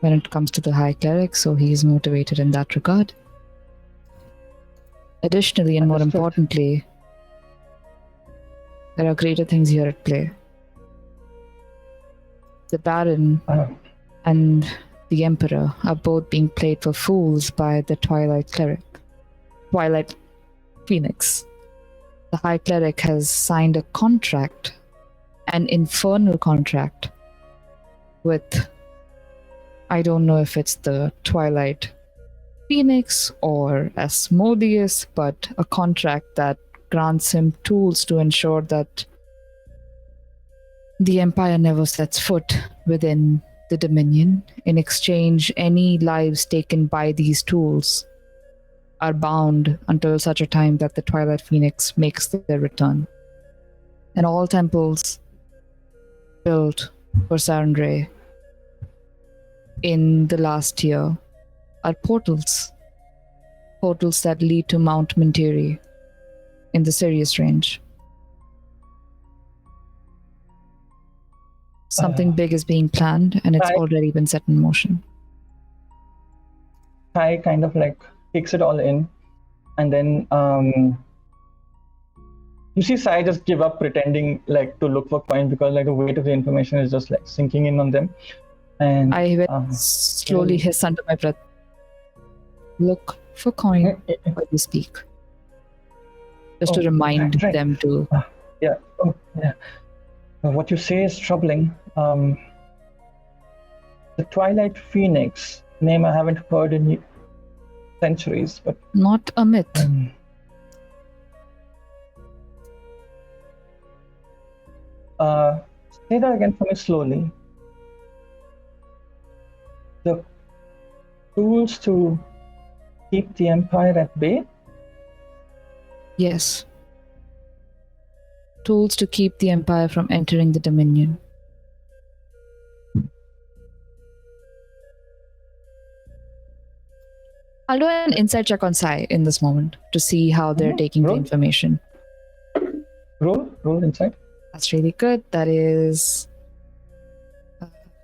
when it comes to the High Cleric, so he is motivated in that regard. Additionally, and more Understood. importantly, there are greater things here at play. The Baron and the Emperor are both being played for fools by the Twilight Phoenix. The High Cleric has signed a contract, an infernal contract, with, I don't know if it's the Twilight Phoenix or Asmodeus, but a contract that grants him tools to ensure that the Empire never sets foot within the Dominion. In exchange, any lives taken by these tools are bound until such a time that the Twilight Phoenix makes their return. And all temples built for Sarenrae in the last year are portals. Portals that lead to Mount Mentiri in the Sirius range. Something big is being planned, and it's already been set in motion. Sai kind of like takes it all in, and then you see Sai just give up pretending like to look for coin because like the weight of the information is just like sinking in on them. And I slowly hiss under my breath. Look for coin when you speak. Just to remind right. them to. Yeah. Oh, yeah. What you say is troubling. The Twilight Phoenix, name I haven't heard in centuries, but Not a myth. say that again for me slowly. The tools to keep the Empire at bay? Yes. Tools to keep the Empire from entering the Dominion. I'll do an insight check on Sai in this moment to see how they're taking the Roll. information. Roll inside. That's really good. That is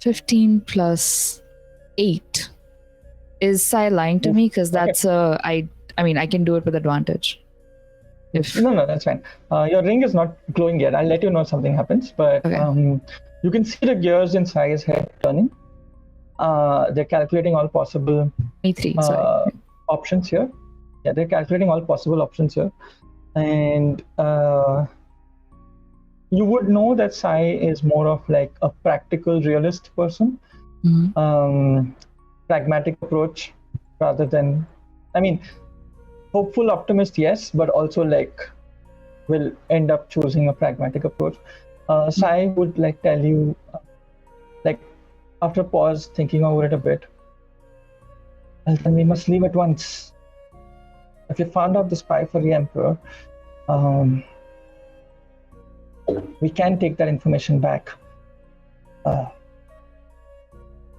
15 plus 8. Is Sai lying to me? Because that's I mean, I can do it with advantage. If No, that's fine. Your ring is not glowing yet. I'll let you know if something happens. But Okay. you can see the gears in Sai's head turning. They're calculating all possible 23, sorry. options here. Yeah, they're calculating all possible options here. And you would know that Sai is more of like a practical realist person. Mhm. Pragmatic approach rather than, I mean, hopeful optimist, yes, but also like will end up choosing a pragmatic approach. Sai would like tell you, like after a pause, thinking over it a bit, well, then we must leave at once. If you found out the spy for the Emperor, we can take that information back.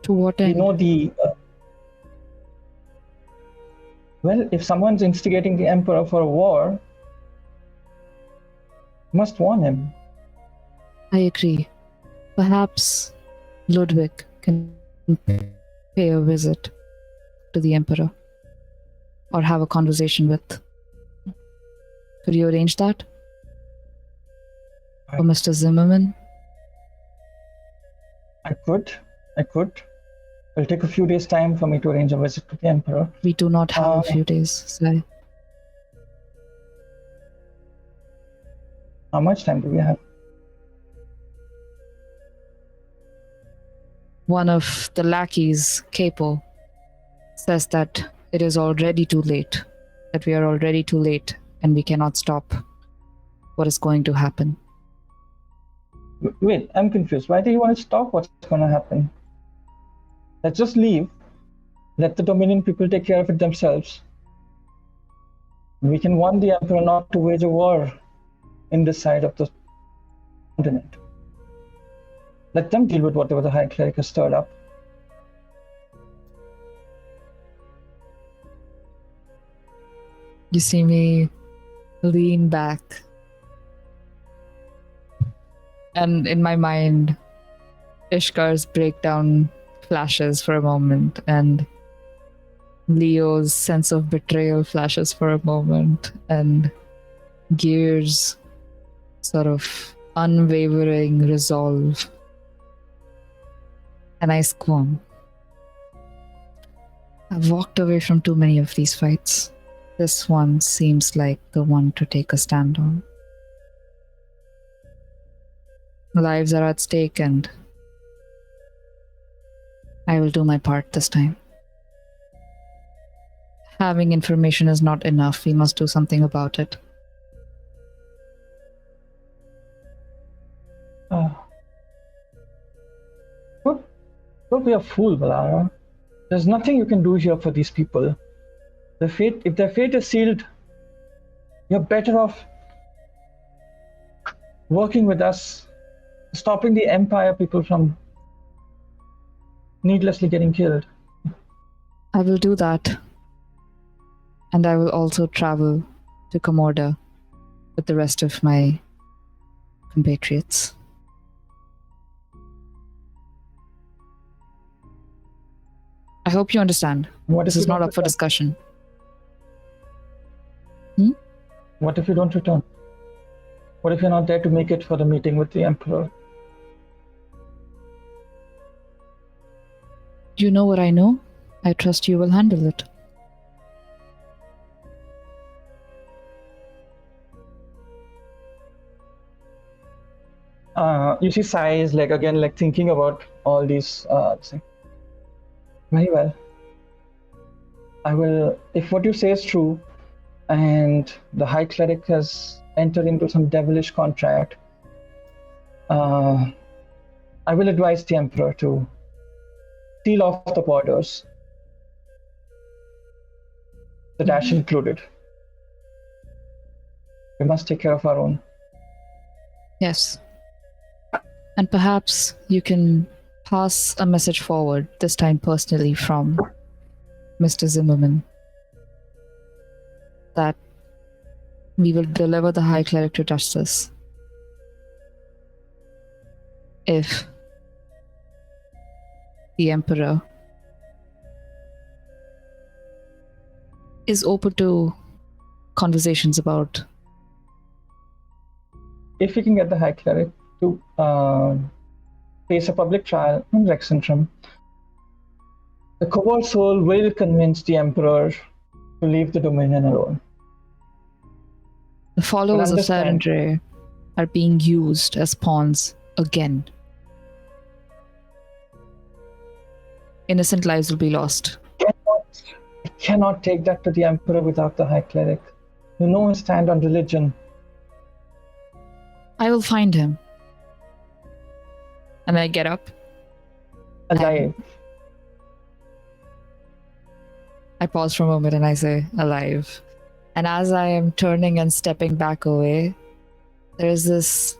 To what We end? know the well, if someone's instigating the Emperor for a war, must warn him. I agree. Perhaps Ludwig can pay a visit to the Emperor or have a conversation with. Could you arrange that for Mr. Zimmerman? I could. It'll take a few days' time for me to arrange a visit to the Emperor. We do not have a few days. Sorry. How much time do we have? One of the lackeys, Capo, says that it is already too late, that we are already too late and we cannot stop what is going to happen. Wait, I'm confused. Why do you want to stop what's going to happen? Let's just leave. Let the Dominion people take care of it themselves. We can warn the Emperor not to wage a war in this side of the continent. Let them deal with whatever the High Cleric has stirred up. You see me lean back. And in my mind, Ishkar's breakdown flashes for a moment, and Leo's sense of betrayal flashes for a moment, and Gear's sort of unwavering resolve. And I squirm. I've walked away from too many of these fights. This one seems like the one to take a stand on. Lives are at stake, and I will do my part this time. Having information is not enough. We must do something about it. Don't be a fool, Valara. There's nothing you can do here for these people. If their fate is sealed, you're better off working with us, stopping the Empire people from needlessly getting killed. I will do that. And I will also travel to Commorda with the rest of my compatriots. I hope you understand. This is not up for discussion. What if you don't return? What if you're not there to make it for the meeting with the Emperor? You know what I know. I trust you will handle it. You see Sai is again thinking about all these things. Very well. I will, if what you say is true, and the High Cleric has entered into some devilish contract, I will advise the Emperor to seal off the borders, the Dash included. We must take care of our own. Yes. And perhaps you can pass a message forward, this time personally from Mr. Zimmerman, that we will deliver the High Cleric to justice if the Emperor is open to conversations about. If we can get the High Cleric to face a public trial in Rexentrum, the Cobalt Soul will convince the Emperor to leave the Dominion alone. The followers of Sarandre are being used as pawns again. Innocent lives will be lost. I cannot take that to the Emperor without the High Cleric. You know his stand on religion. I will find him. And I get up. Alive. I pause for a moment and I say, alive. And as I am turning and stepping back away, there is this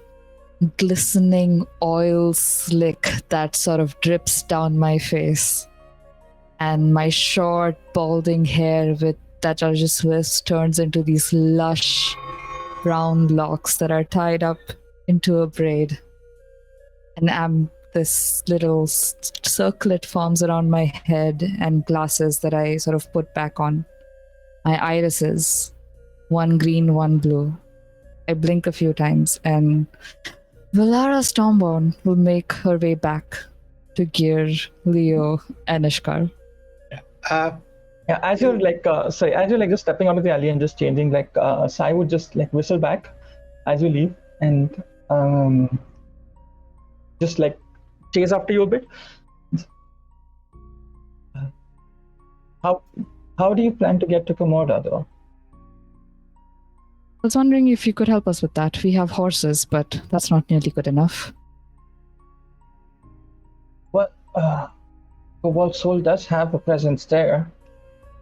glistening oil slick that sort of drips down my face. And my short, balding hair that are just wisps turns into these lush brown locks that are tied up into a braid. And this little circlet forms around my head, and glasses that I sort of put back on. My irises one green, one blue. I blink a few times, and Valara Stormborn will make her way back to Gear, Leo, and Ishkar. Yeah, as you're like, as you're like just stepping out of the alley and just changing, like, Sai would just like whistle back as you leave and just like chase after you a bit. How do you plan to get to Komoda though? I was wondering if you could help us with that. We have horses, but that's not nearly good enough. Well, Cobalt Soul does have a presence there.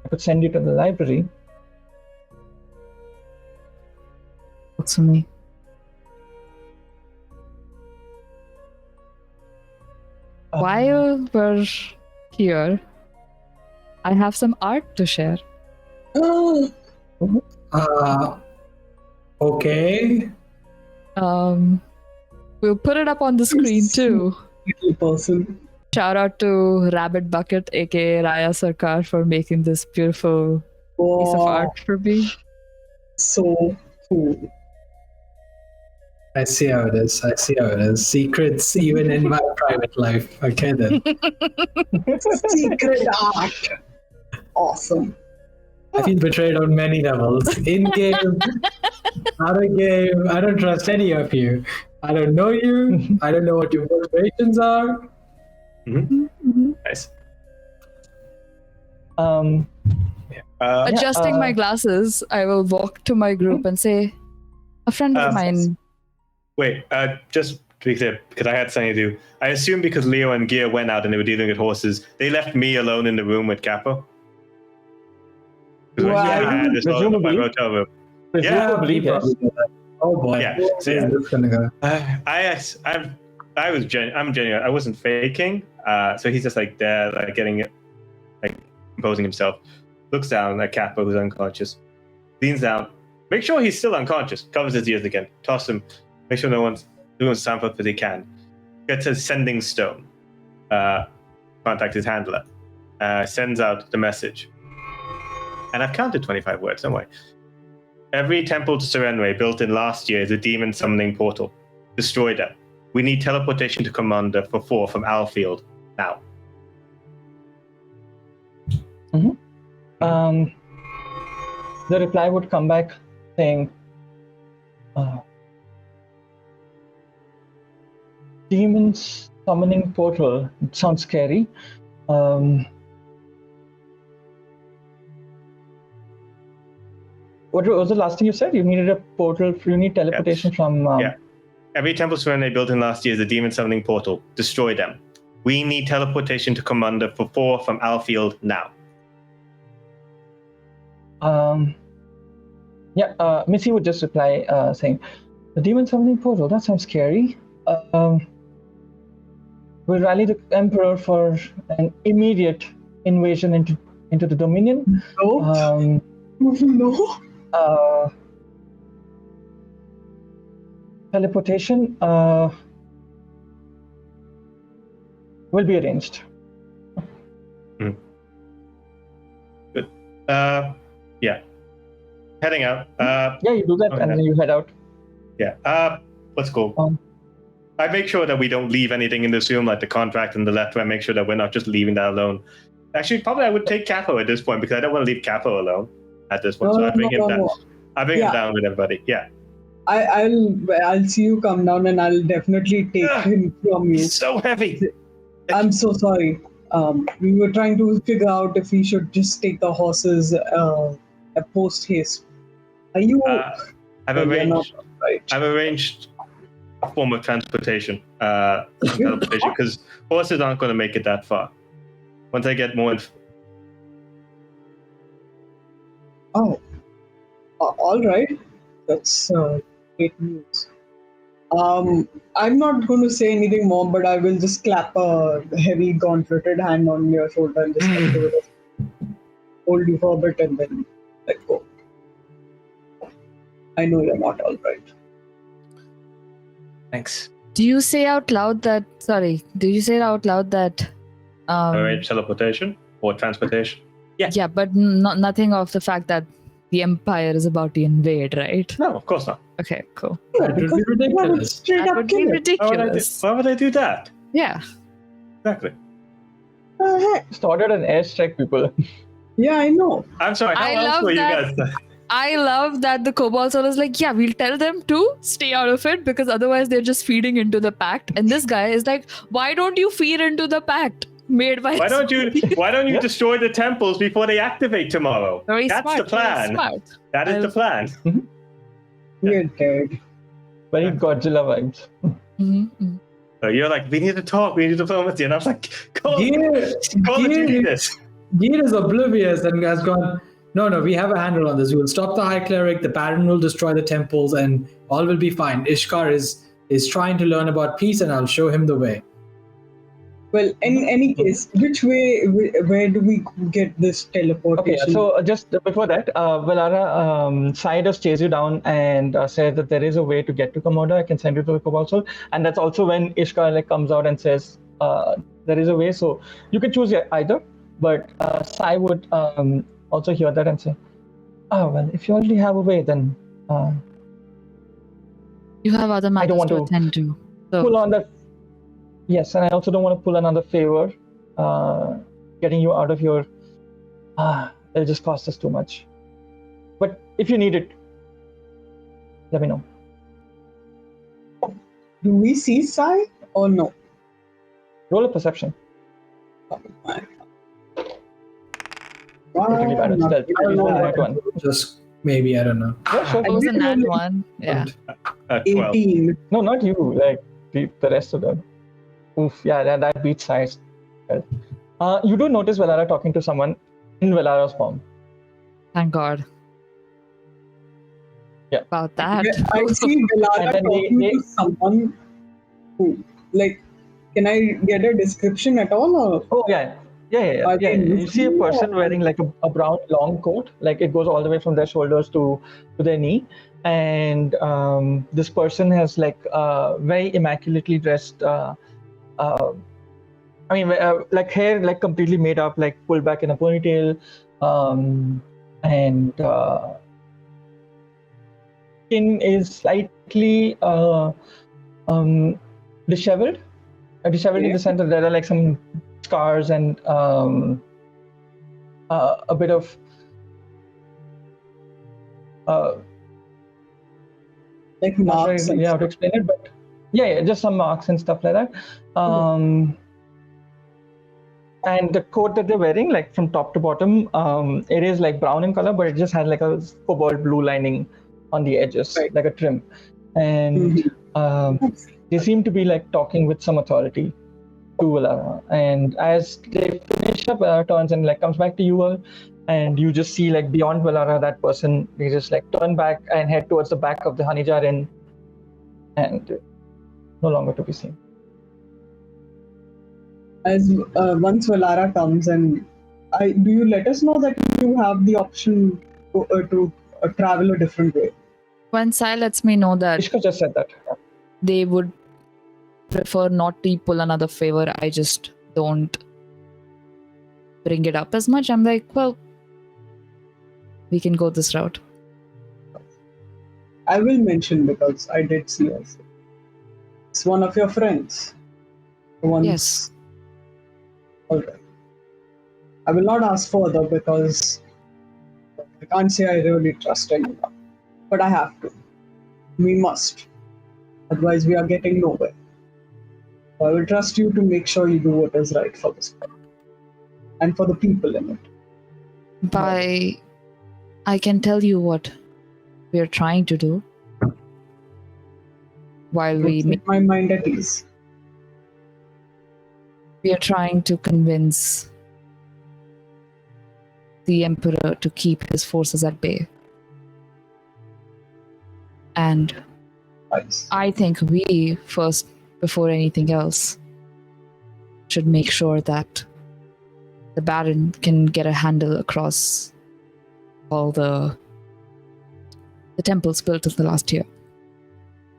I could send you to the library. Works for me. While we're here, I have some art to share. Okay. We'll put it up on the screen too. Little person. Shout out to Rabbit Bucket, aka Raya Sarkar, for making this beautiful piece of art for me. So cool. I see how it is. Secrets even in my private life. Okay then. Secret art. Awesome. I feel betrayed on many levels. In game, out of game. I don't trust any of you. I don't know you. I don't know what your motivations are. Nice. Adjusting my glasses, I will walk to my group and say, a friend of mine. Wait, just to be clear, because I had something to do. I assume because Leo and Gear went out and they were dealing with horses, they left me alone in the room with Capo. Presumably. Hotel room. Presumably, yes. Oh boy. Yeah. So, Where's this gonna go? I'm genuine. I wasn't faking. So he's just like there, like getting it, like composing himself. Looks down at Capo, who's unconscious. Leans down. Make sure he's still unconscious. Covers his ears again. Toss him. Make sure no one's doing something as he can. Gets a sending stone. Contact his handler. Sends out the message. And I've counted 25 words, don't worry. Every temple to Serenway built in last year is a demon summoning portal. Destroy them. We need teleportation to Commander for 4 from Alfield now. The reply would come back saying, demons summoning portal. It sounds scary. What was the last thing you said? You needed a portal. You need teleportation from. Every temple Serenway built in last year is a demon summoning portal. Destroy them. We need teleportation to Commander for 4 from Alfield now. Missy would just reply saying, the demon summoning portal, that sounds scary. We'll rally the Emperor for an immediate invasion into the Dominion. No. No. Teleportation will be arranged. Good. Heading out. You do that and then you head out. Let's go. I make sure that we don't leave anything in this room, like the contract and the letter. I make sure that we're not just leaving that alone. Actually, probably I would take Capo at this point because I don't want to leave Capo alone at this point. I bring him down. I bring him down with everybody. Yeah. I'll see you come down and I'll definitely take him from you. He's so heavy. I'm so sorry. We were trying to figure out if we should just take the horses post haste. Are you? I've arranged a form of transportation. Because horses aren't going to make it that far. Once I get more. All right. That's great news. I'm not going to say anything more, but I will just clap a heavy gauntleted hand on your shoulder and just hold you for a bit and then let go. I know you're not all right. Thanks. Do you say out loud that? Arrange teleportation or transportation? Yeah, but nothing of the fact that the Empire is about to invade, right? No, of course not. Okay, cool. Yeah, That would be because ridiculous. straight That up would be kill it. ridiculous. Why would I do that? Yeah. Exactly. Heck? Just ordered an airstrike, people. Yeah, I know. I'm sorry. How I else love were you that. guys? I love that the Cobalt Soul is like, yeah, we'll tell them to stay out of it because otherwise they're just feeding into the pact. And this guy is like, why don't you feed into the pact made by? Why don't you Yeah. destroy the temples before they activate tomorrow? Very That's smart. the plan. Very smart. That is the plan. We're dead. Very Godzilla vibes. Mm-hmm. So you're like, we need to talk, we need diplomacy, and I was like, call it Gear this. is oblivious and has gone, no, we have a handle on this. We will stop the High Cleric, the Paladin will destroy the temples, and all will be fine. Ishkar is trying to learn about peace, and I'll show him the way. Well, in any case, which way, where do we get this Okay, teleportation? so just before that, Valara Sidus chase you down and says that there is a way to get to Komoda. I can send you to the Cobalt Soul. And that's also when Ishkar like comes out and says there is a way. So you can choose either. But Sai would also hear that and say, oh, well, if you already have a way, then You have other I don't matters want to to attend to. So pull on that. Yes, and I also don't want to pull another favor, getting you out of your. It'll just cost us too much. But if you need it, let me know. Do we see Sai or no? Roll a perception. Wow, Pretty bad at not- stealth. I don't know. That one. Just maybe, I don't know. Yeah, sure. it was a didn't nat really- one. Yeah. 12. 18. No, not you. Like the rest of them. Oof, yeah, that beats size. You do notice Valara talking to someone in Valara's form. Thank God. Yeah. About that. Yeah, I see Velara And then talking they- to someone who, like, can I get a description at all? Or? Oh yeah. Are they You see a looking person or- wearing like a brown long coat, like it goes all the way from their shoulders to their knee, and this person has like very immaculately dressed. Like hair like completely made up, like pulled back in a ponytail, and skin is slightly disheveled. Disheveled in the sense that there are like some scars and a bit of Like not sure marks. and how to explain it, but yeah, just some marks and stuff like that. And the coat that they're wearing, like from top to bottom, it is like brown in color, but it just has like a cobalt blue lining on the edges, Right. like a trim. And they seem to be like talking with some authority to Valara. And as they finish up, Valara turns and like comes back to you all, and you just see like beyond Valara, that person, they just like turn back and head towards the back of the honey jar inn, and no longer to be seen. As once Valara comes, and do you let us know that you have the option to travel a different way? When Sai lets me know that Ishka just said that. they would prefer not to pull another favor, I just don't bring it up as much. I'm like, well, we can go this route. I will mention because I did see us. It's one of your friends. Yes. Alright. I will not ask further because I can't say I really trust anyone. But I have to. We must. Otherwise, we are getting nowhere. So I will trust you to make sure you do what is right for this place and for the people in it. I can tell you what we're trying to do while we Set my mind at ease. are trying to convince the Emperor to keep his forces at bay. And Nice. I think we, first, before anything else, should make sure that the Baron can get a handle across all the temples built in the last year.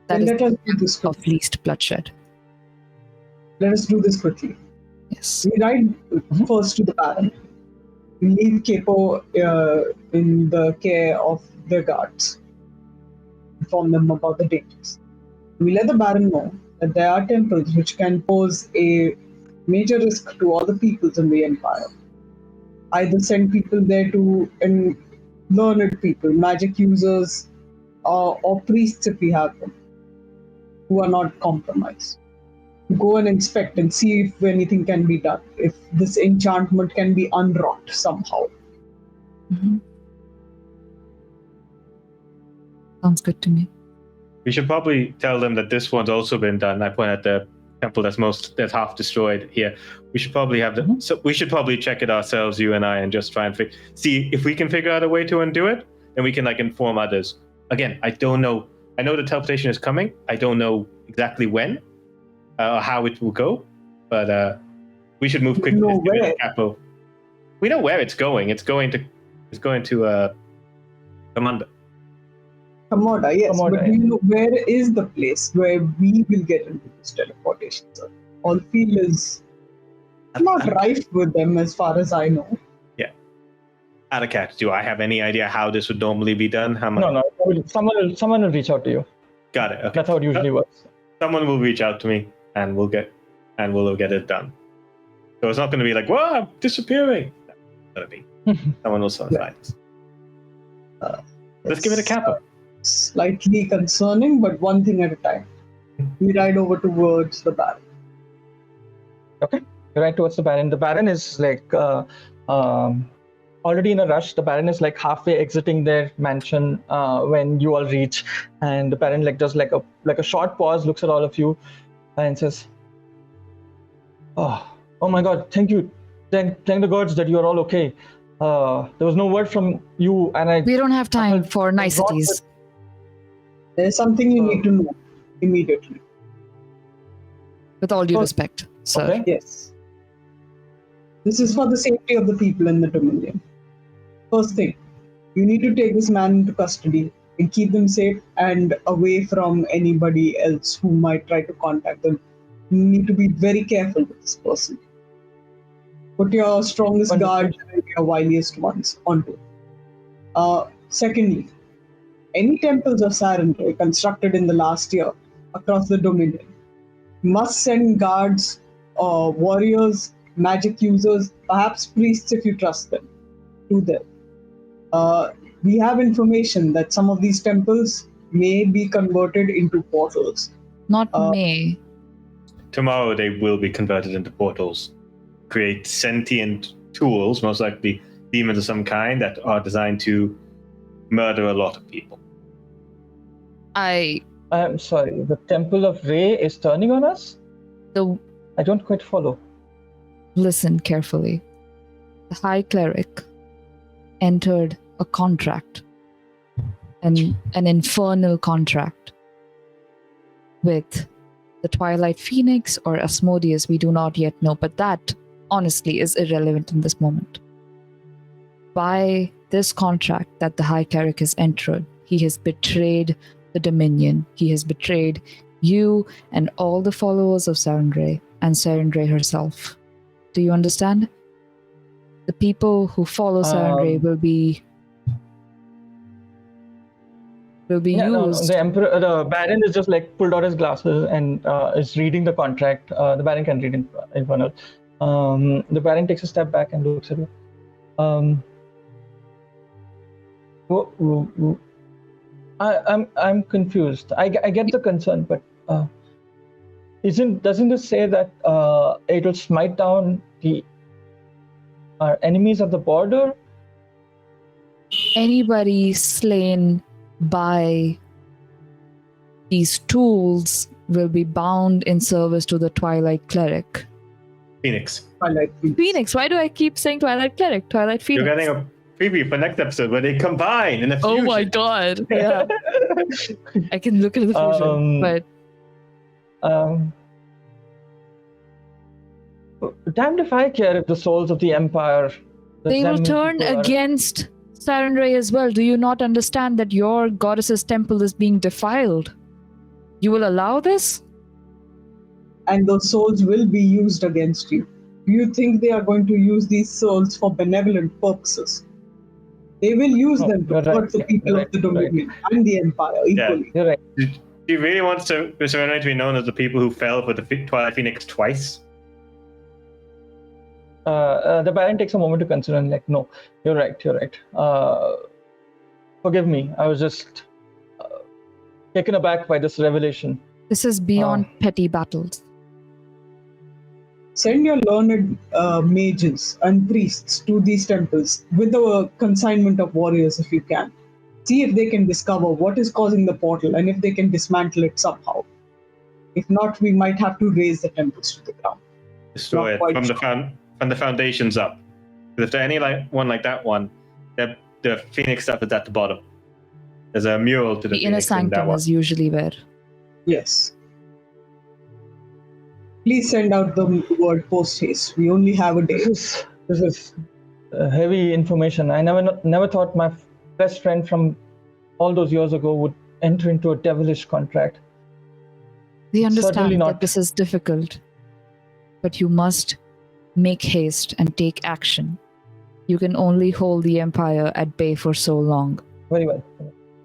That Then is let us do this of quickly. least bloodshed. Let us do this quickly. Yes. We ride first to the Baron. We leave Capo in the care of the guards. Inform them about the dangers. We let the Baron know that there are temples which can pose a major risk to all the peoples in the Empire. Either send people there to learned people, magic users, or priests if we have them, who are not compromised. Go and inspect and see if anything can be done, if this enchantment can be unwrought somehow. Sounds good to me. We should probably tell them that this one's also been done. I point at the temple that's half destroyed here. We should probably have the. So we should probably check it ourselves, you and I, and just try and see if we can figure out a way to undo it. Then we can inform others. Again, I don't know. I know the teleportation is coming. I don't know exactly when or how it will go, but we should move quickly. Capo. We know where it's going. It's going to Commander. Komoda, yes. Komoda, But do you know where is the place where we will get into this teleportation zone? All field is not rife with them as far as I know. Yeah. Arakat, do I have any idea how this would normally be done? No. Someone will reach out to you. Got it. Okay. That's how it usually works. Someone will reach out to me, and we'll get it done. So it's not going to be like, "Whoa, I'm disappearing." That's going to be. Someone will find us. Let's give it a Kappa. Slightly concerning, but one thing at a time. We ride over towards the Baron. Okay, you ride towards the Baron. The Baron is already in a rush. The Baron is halfway exiting their mansion when you all reach, and the Baron does a short pause, looks at all of you, and says, "Oh my God! Thank you, thank the gods that you are all okay. There was no word from you, and We don't have time for niceties. There's something you need to know immediately. With all due respect, sir. Okay. Yes. This is for the safety of the people in the Dominion. First thing, you need to take this man into custody and keep them safe and away from anybody else who might try to contact them. You need to be very careful with this person. Put your strongest guards and your wiliest ones onto it. Secondly, any temples of Sarenrae constructed in the last year across the Dominion must send guards, warriors, magic users, perhaps priests if you trust them, to them. We have information that some of these temples may be converted into portals. Not may. Tomorrow they will be converted into portals. Create sentient tools, most likely demons of some kind, that are designed to murder a lot of people. I'm sorry, the Temple of Ray is turning on us? I don't quite follow. Listen carefully. The High Cleric entered a contract, an infernal contract, with the Twilight Phoenix or Asmodeus, we do not yet know, but that, honestly, is irrelevant in this moment. By this contract that the High Cleric has entered, he has betrayed the Dominion. He has betrayed you and all the followers of Sarenrae and Sarenrae herself. Do you understand? The people who follow Sarenrae will be used. No, the Baron is just pulled out his glasses and is reading the contract. The Baron can read Infernal. The Baron takes a step back and looks at you. I'm confused. I get the concern, but doesn't this say that it will smite down our enemies at the border? Anybody slain by these tools will be bound in service to the Twilight Cleric. Phoenix. Twilight Phoenix. Why do I keep saying Twilight Cleric? Twilight Phoenix. You're getting a preview for next episode where they combine in a fusion. Oh my god! Yeah, I can look at the fusion, but damned if I care if the souls of the Empire. They will turn against Sarenrae as well. Do you not understand that your goddess's temple is being defiled? You will allow this? And those souls will be used against you. you think they are going to use these souls for benevolent purposes? They will use them to you're hurt right, the yeah, people you're of the right, you're right. Dominion and the Empire equally. You're right. Do you really want Serenity to be known as the people who fell for the Twilight Phoenix twice? The Baron takes a moment to consider and like, no, you're right. Forgive me. I was just taken aback by this revelation. This is beyond petty battles. Send your learned mages and priests to these temples with the consignment of warriors if you can. See if they can discover what is causing the portal and if they can dismantle it somehow. If not, we might have to raise the temples to the ground. Destroy it from the foundations up. Because if there any one like that one, the Phoenix stuff is at the bottom. There's a mural to the The inner Phoenix in that sanctum one. is usually where. Yes. Please send out the word post haste. We only have a day. This is heavy information. I never thought my best friend from all those years ago would enter into a devilish contract. We Certainly understand not. that this is difficult, but you must make haste and take action. You can only hold the Empire at bay for so long. Very well.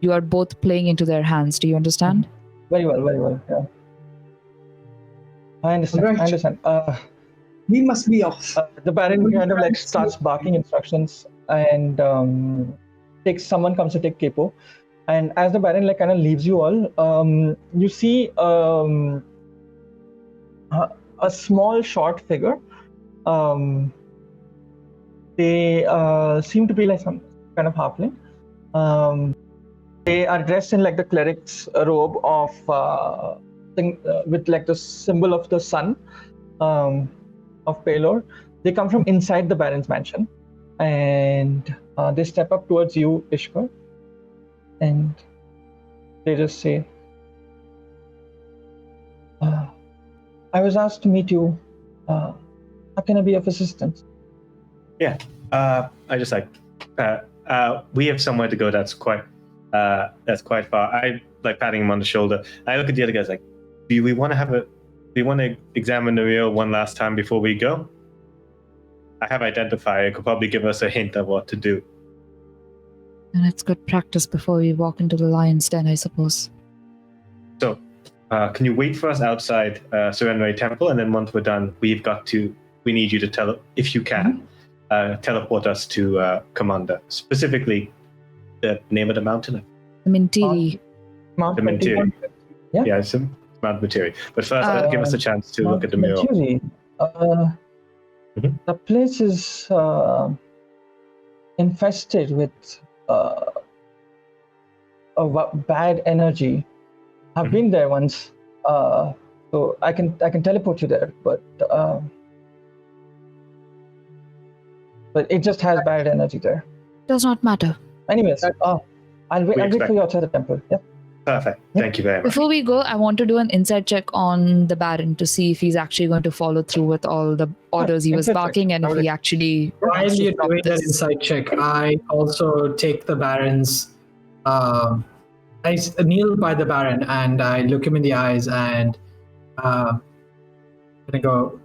You are both playing into their hands. Do you understand? Very well. Yeah. I understand. Right. I understand. We must be off. The Baron kind of like starts barking instructions, and someone comes to take Capo. And as the Baron like kind of leaves you all, you see a small short figure. They seem to be like some kind of halfling. They are dressed in like the cleric's robe of with like the symbol of the sun of Pelor. They come from inside the Baron's mansion, and they step up towards you, Ishkar, and they just say, I was asked to meet you. How can I be of assistance? Yeah. I just like we have somewhere to go that's quite far. I like patting him on the shoulder. I look at the other guys like, do we want to examine the mural one last time before we go? I have identifier. It could probably give us a hint of what to do. And it's good practice before we walk into the lion's den, I suppose. So, can you wait for us outside Serenity Temple, and then once we're done, we need you to if you can, teleport us to Commander. Specifically, the name of the mountain. The Mintiri. Mount The Mintiri. Yeah. Yeah, it's Mount Mintiri. But first, give us a chance to look at the mural. The place is infested with bad energy. I've been there once, so I can teleport you there, but it just has bad energy there. Does not matter. Anyways, I'll wait for you outside the temple. Yeah. Perfect. Thank you very much. Before we go, I want to do an insight check on the Baron to see if he's actually going to follow through with all the orders he was insight check. barking, and if he actually While wants to you're stop doing that this. insight check, I also take the Baron's. I kneel by the Baron and I look him in the eyes and I go,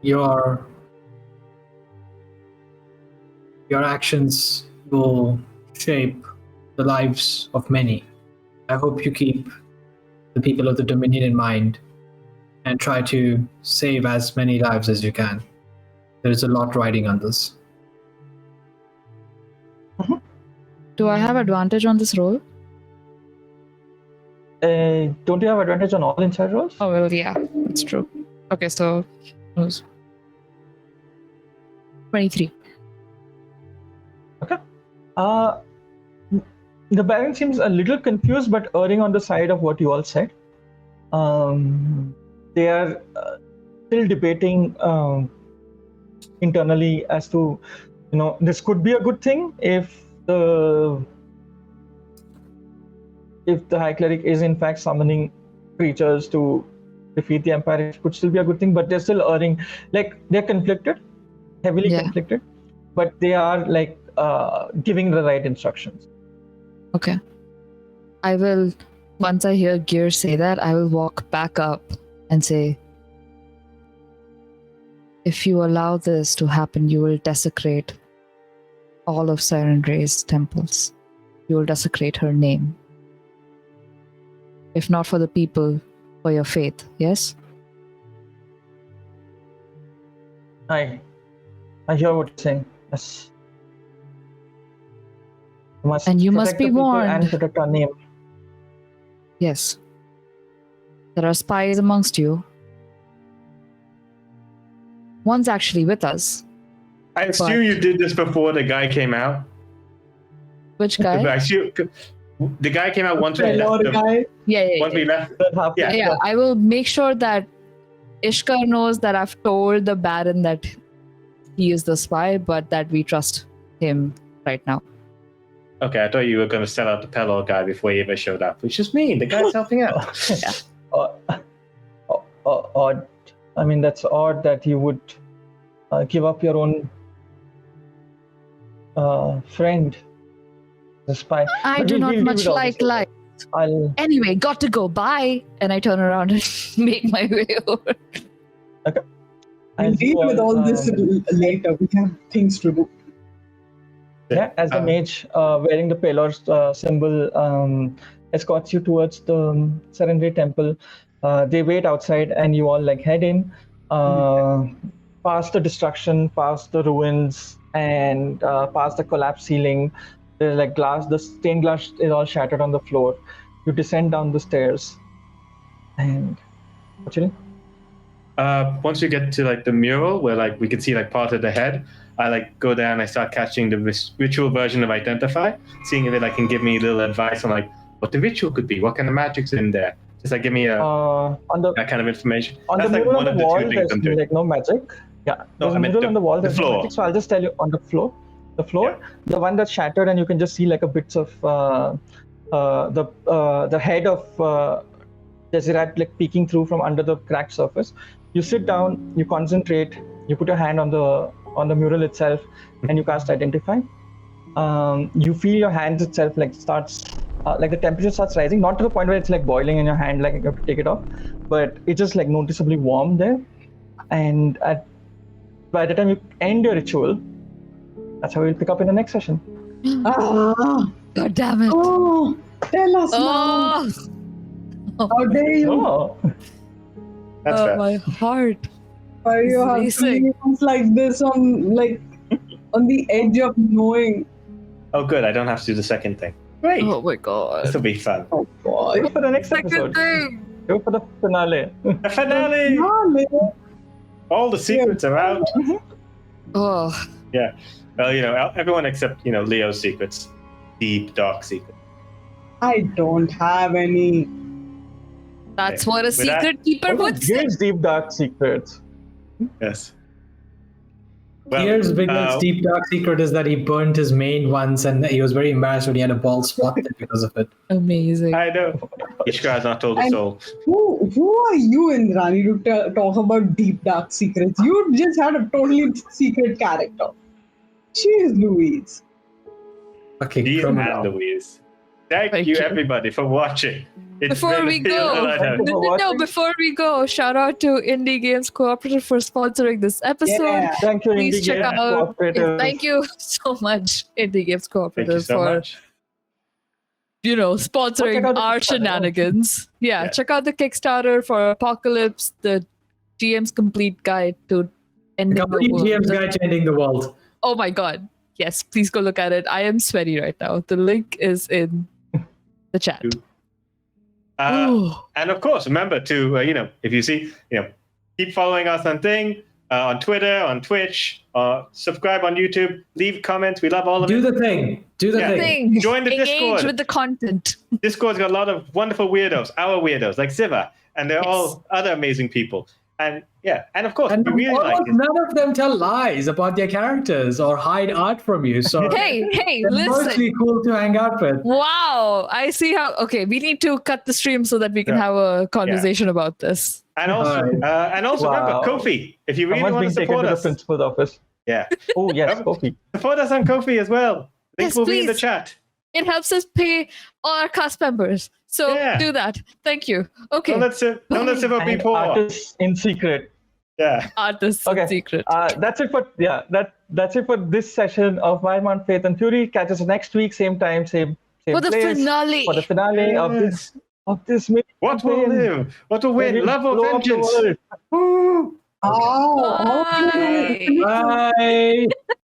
your actions will shape the lives of many. I hope you keep the people of the Dominion in mind and try to save as many lives as you can. There's a lot riding on this. Do I have advantage on this roll? Don't you have advantage on all inside rolls? Oh, well, yeah, that's true. Okay, so 23. Okay. The Baron seems a little confused, but erring on the side of what you all said. They are still debating internally as to, this could be a good thing if the High Cleric is in fact summoning creatures to defeat the Empire. It could still be a good thing, but they're still erring. Like, they're conflicted, heavily conflicted, but they are like giving the right instructions. Okay. I will, once I hear Gear say that, I will walk back up and say, If you allow this to happen, you will desecrate all of Siren Ray's temples. You will desecrate her name. If not for the people, for your faith, yes? I hear what you're saying. Yes. And you must protect be the people warned. and protect our name. Yes. There are spies amongst you. One's actually with us. I assume you did this before the guy came out. Which guy? I assume the guy came out once we left. Yeah. Once we left. Yeah. Yeah, I will make sure that Ishkar knows that I've told the Baron that he is the spy, but that we trust him right now. Okay, I thought you were going to sell out the Pelor guy before he ever showed up, which is mean. The guy's helping out. Odd. I mean, that's odd that you would give up your own friend, the spy. I But do we'll not do much it all like this way. life. I'll. Anyway, got to go. Bye. And I turn around and make my way over. We'll deal with all this later. We have things to do. Yeah, as the mage wearing the Pelor's symbol escorts you towards the Siren Temple. They wait outside and you all like head in, past the destruction, past the ruins, and past the collapsed ceiling. There's like glass, the stained glass is all shattered on the floor. You descend down the stairs. And what you doing? Once we get to like the mural where like we can see like part of the head, I like go down and I start catching the ritual version of Identify, seeing if it like can give me a little advice on like what the ritual could be, what kind of magic's in there. Just like give me that kind of information. On That's the like mural one on of the the wall, two things there's I'm doing. like no magic. Yeah, No, there's I a meant mural on the wall. the There's no floor. magic, so I'll just tell you on the floor. The floor, the one that's shattered, and you can just see like a bits of the head of Desirat like peeking through from under the cracked surface. You sit down, you concentrate, you put your hand on the mural itself, and you cast Identify. You feel your hands itself like starts like the temperature starts rising, not to the point where it's like boiling in your hand, like you have to take it off, but it's just like noticeably warm there. And by the time you end your ritual, that's how we'll pick up in the next session. God damn it. Oh, tell us now. How dare you? Oh, That's fair. My heart. Why you have to racing. leave us like this on the edge of knowing? Oh, good. I don't have to do the second thing. Great. Oh my god. This will be fun. Oh boy. go for the next Second episode. thing. Go for the finale. The finale. All the secrets are out. Oh. Yeah. Well, everyone except Leo's secrets, deep dark secrets. I don't have any. That's Okay. what a With that- secret keeper would say. Here's deep dark secrets. Yes. Well, Here's biggest deep dark secret is that he burned his main once, and he was very embarrassed when he had a bald spot there because of it. Amazing. I know. Ishka has not told a soul. Who are you, Indrani, to talk about deep dark secrets? You just had a totally secret character. Jeez Louise. Okay, Dean from and Louise. Thank you, everybody, for watching. It's Before been we a feel that I have. go, no, before we go, shout out to Indie Games Cooperative for sponsoring this episode. Yeah. Thank you, Please Indie check Games out. Cooperative. Thank you so much, Indie Games Thank you Cooperative, so for much. Check sponsoring out the our Kickstarter. shenanigans. Yeah, Yeah. check out the Kickstarter for Apocalypse, the GM's complete guide to ending the Complete world. GM's guide to ending the world. Oh my god. Yes, please go look at it. I am sweaty right now. The link is in the chat. Ooh. And of course, remember to, if you see, keep following us on on Twitter, on Twitch, subscribe on YouTube, leave comments. We love all of Do it. the thing. Do the Yeah. thing. Thing. Join the Engage Discord. with the content. Discord's got a lot of wonderful weirdos, our weirdos, like Siva, and they're Yes. all other amazing people. And and of course, And we really like almost it. none of them tell lies about their characters or hide art from you. So Hey, they're listen. mostly cool to hang out with. Wow. I see how. Okay, we need to cut the stream so that we can Yeah. have a conversation about this. And also, Wow. remember Kofi. If you really Someone's want being to taken support to the us, principal's office. yeah, Oh, yes, Kofi. support us on Kofi as well. Links Yes, will be in the please. chat. It helps us pay all our cast members. So Yeah. do that. Thank you. Okay. Don't let Siva be And poor. artists in secret. Yeah. Artist Okay. secret. That's it for that's it for this session of Wildemount, Faith and Fury. Catch us next week, same time, same For the place, finale. for the finale of this mini What will campaign. live? What will where win? we Love or blow up the vengeance? world. Woo! Oh, okay. Bye. Bye.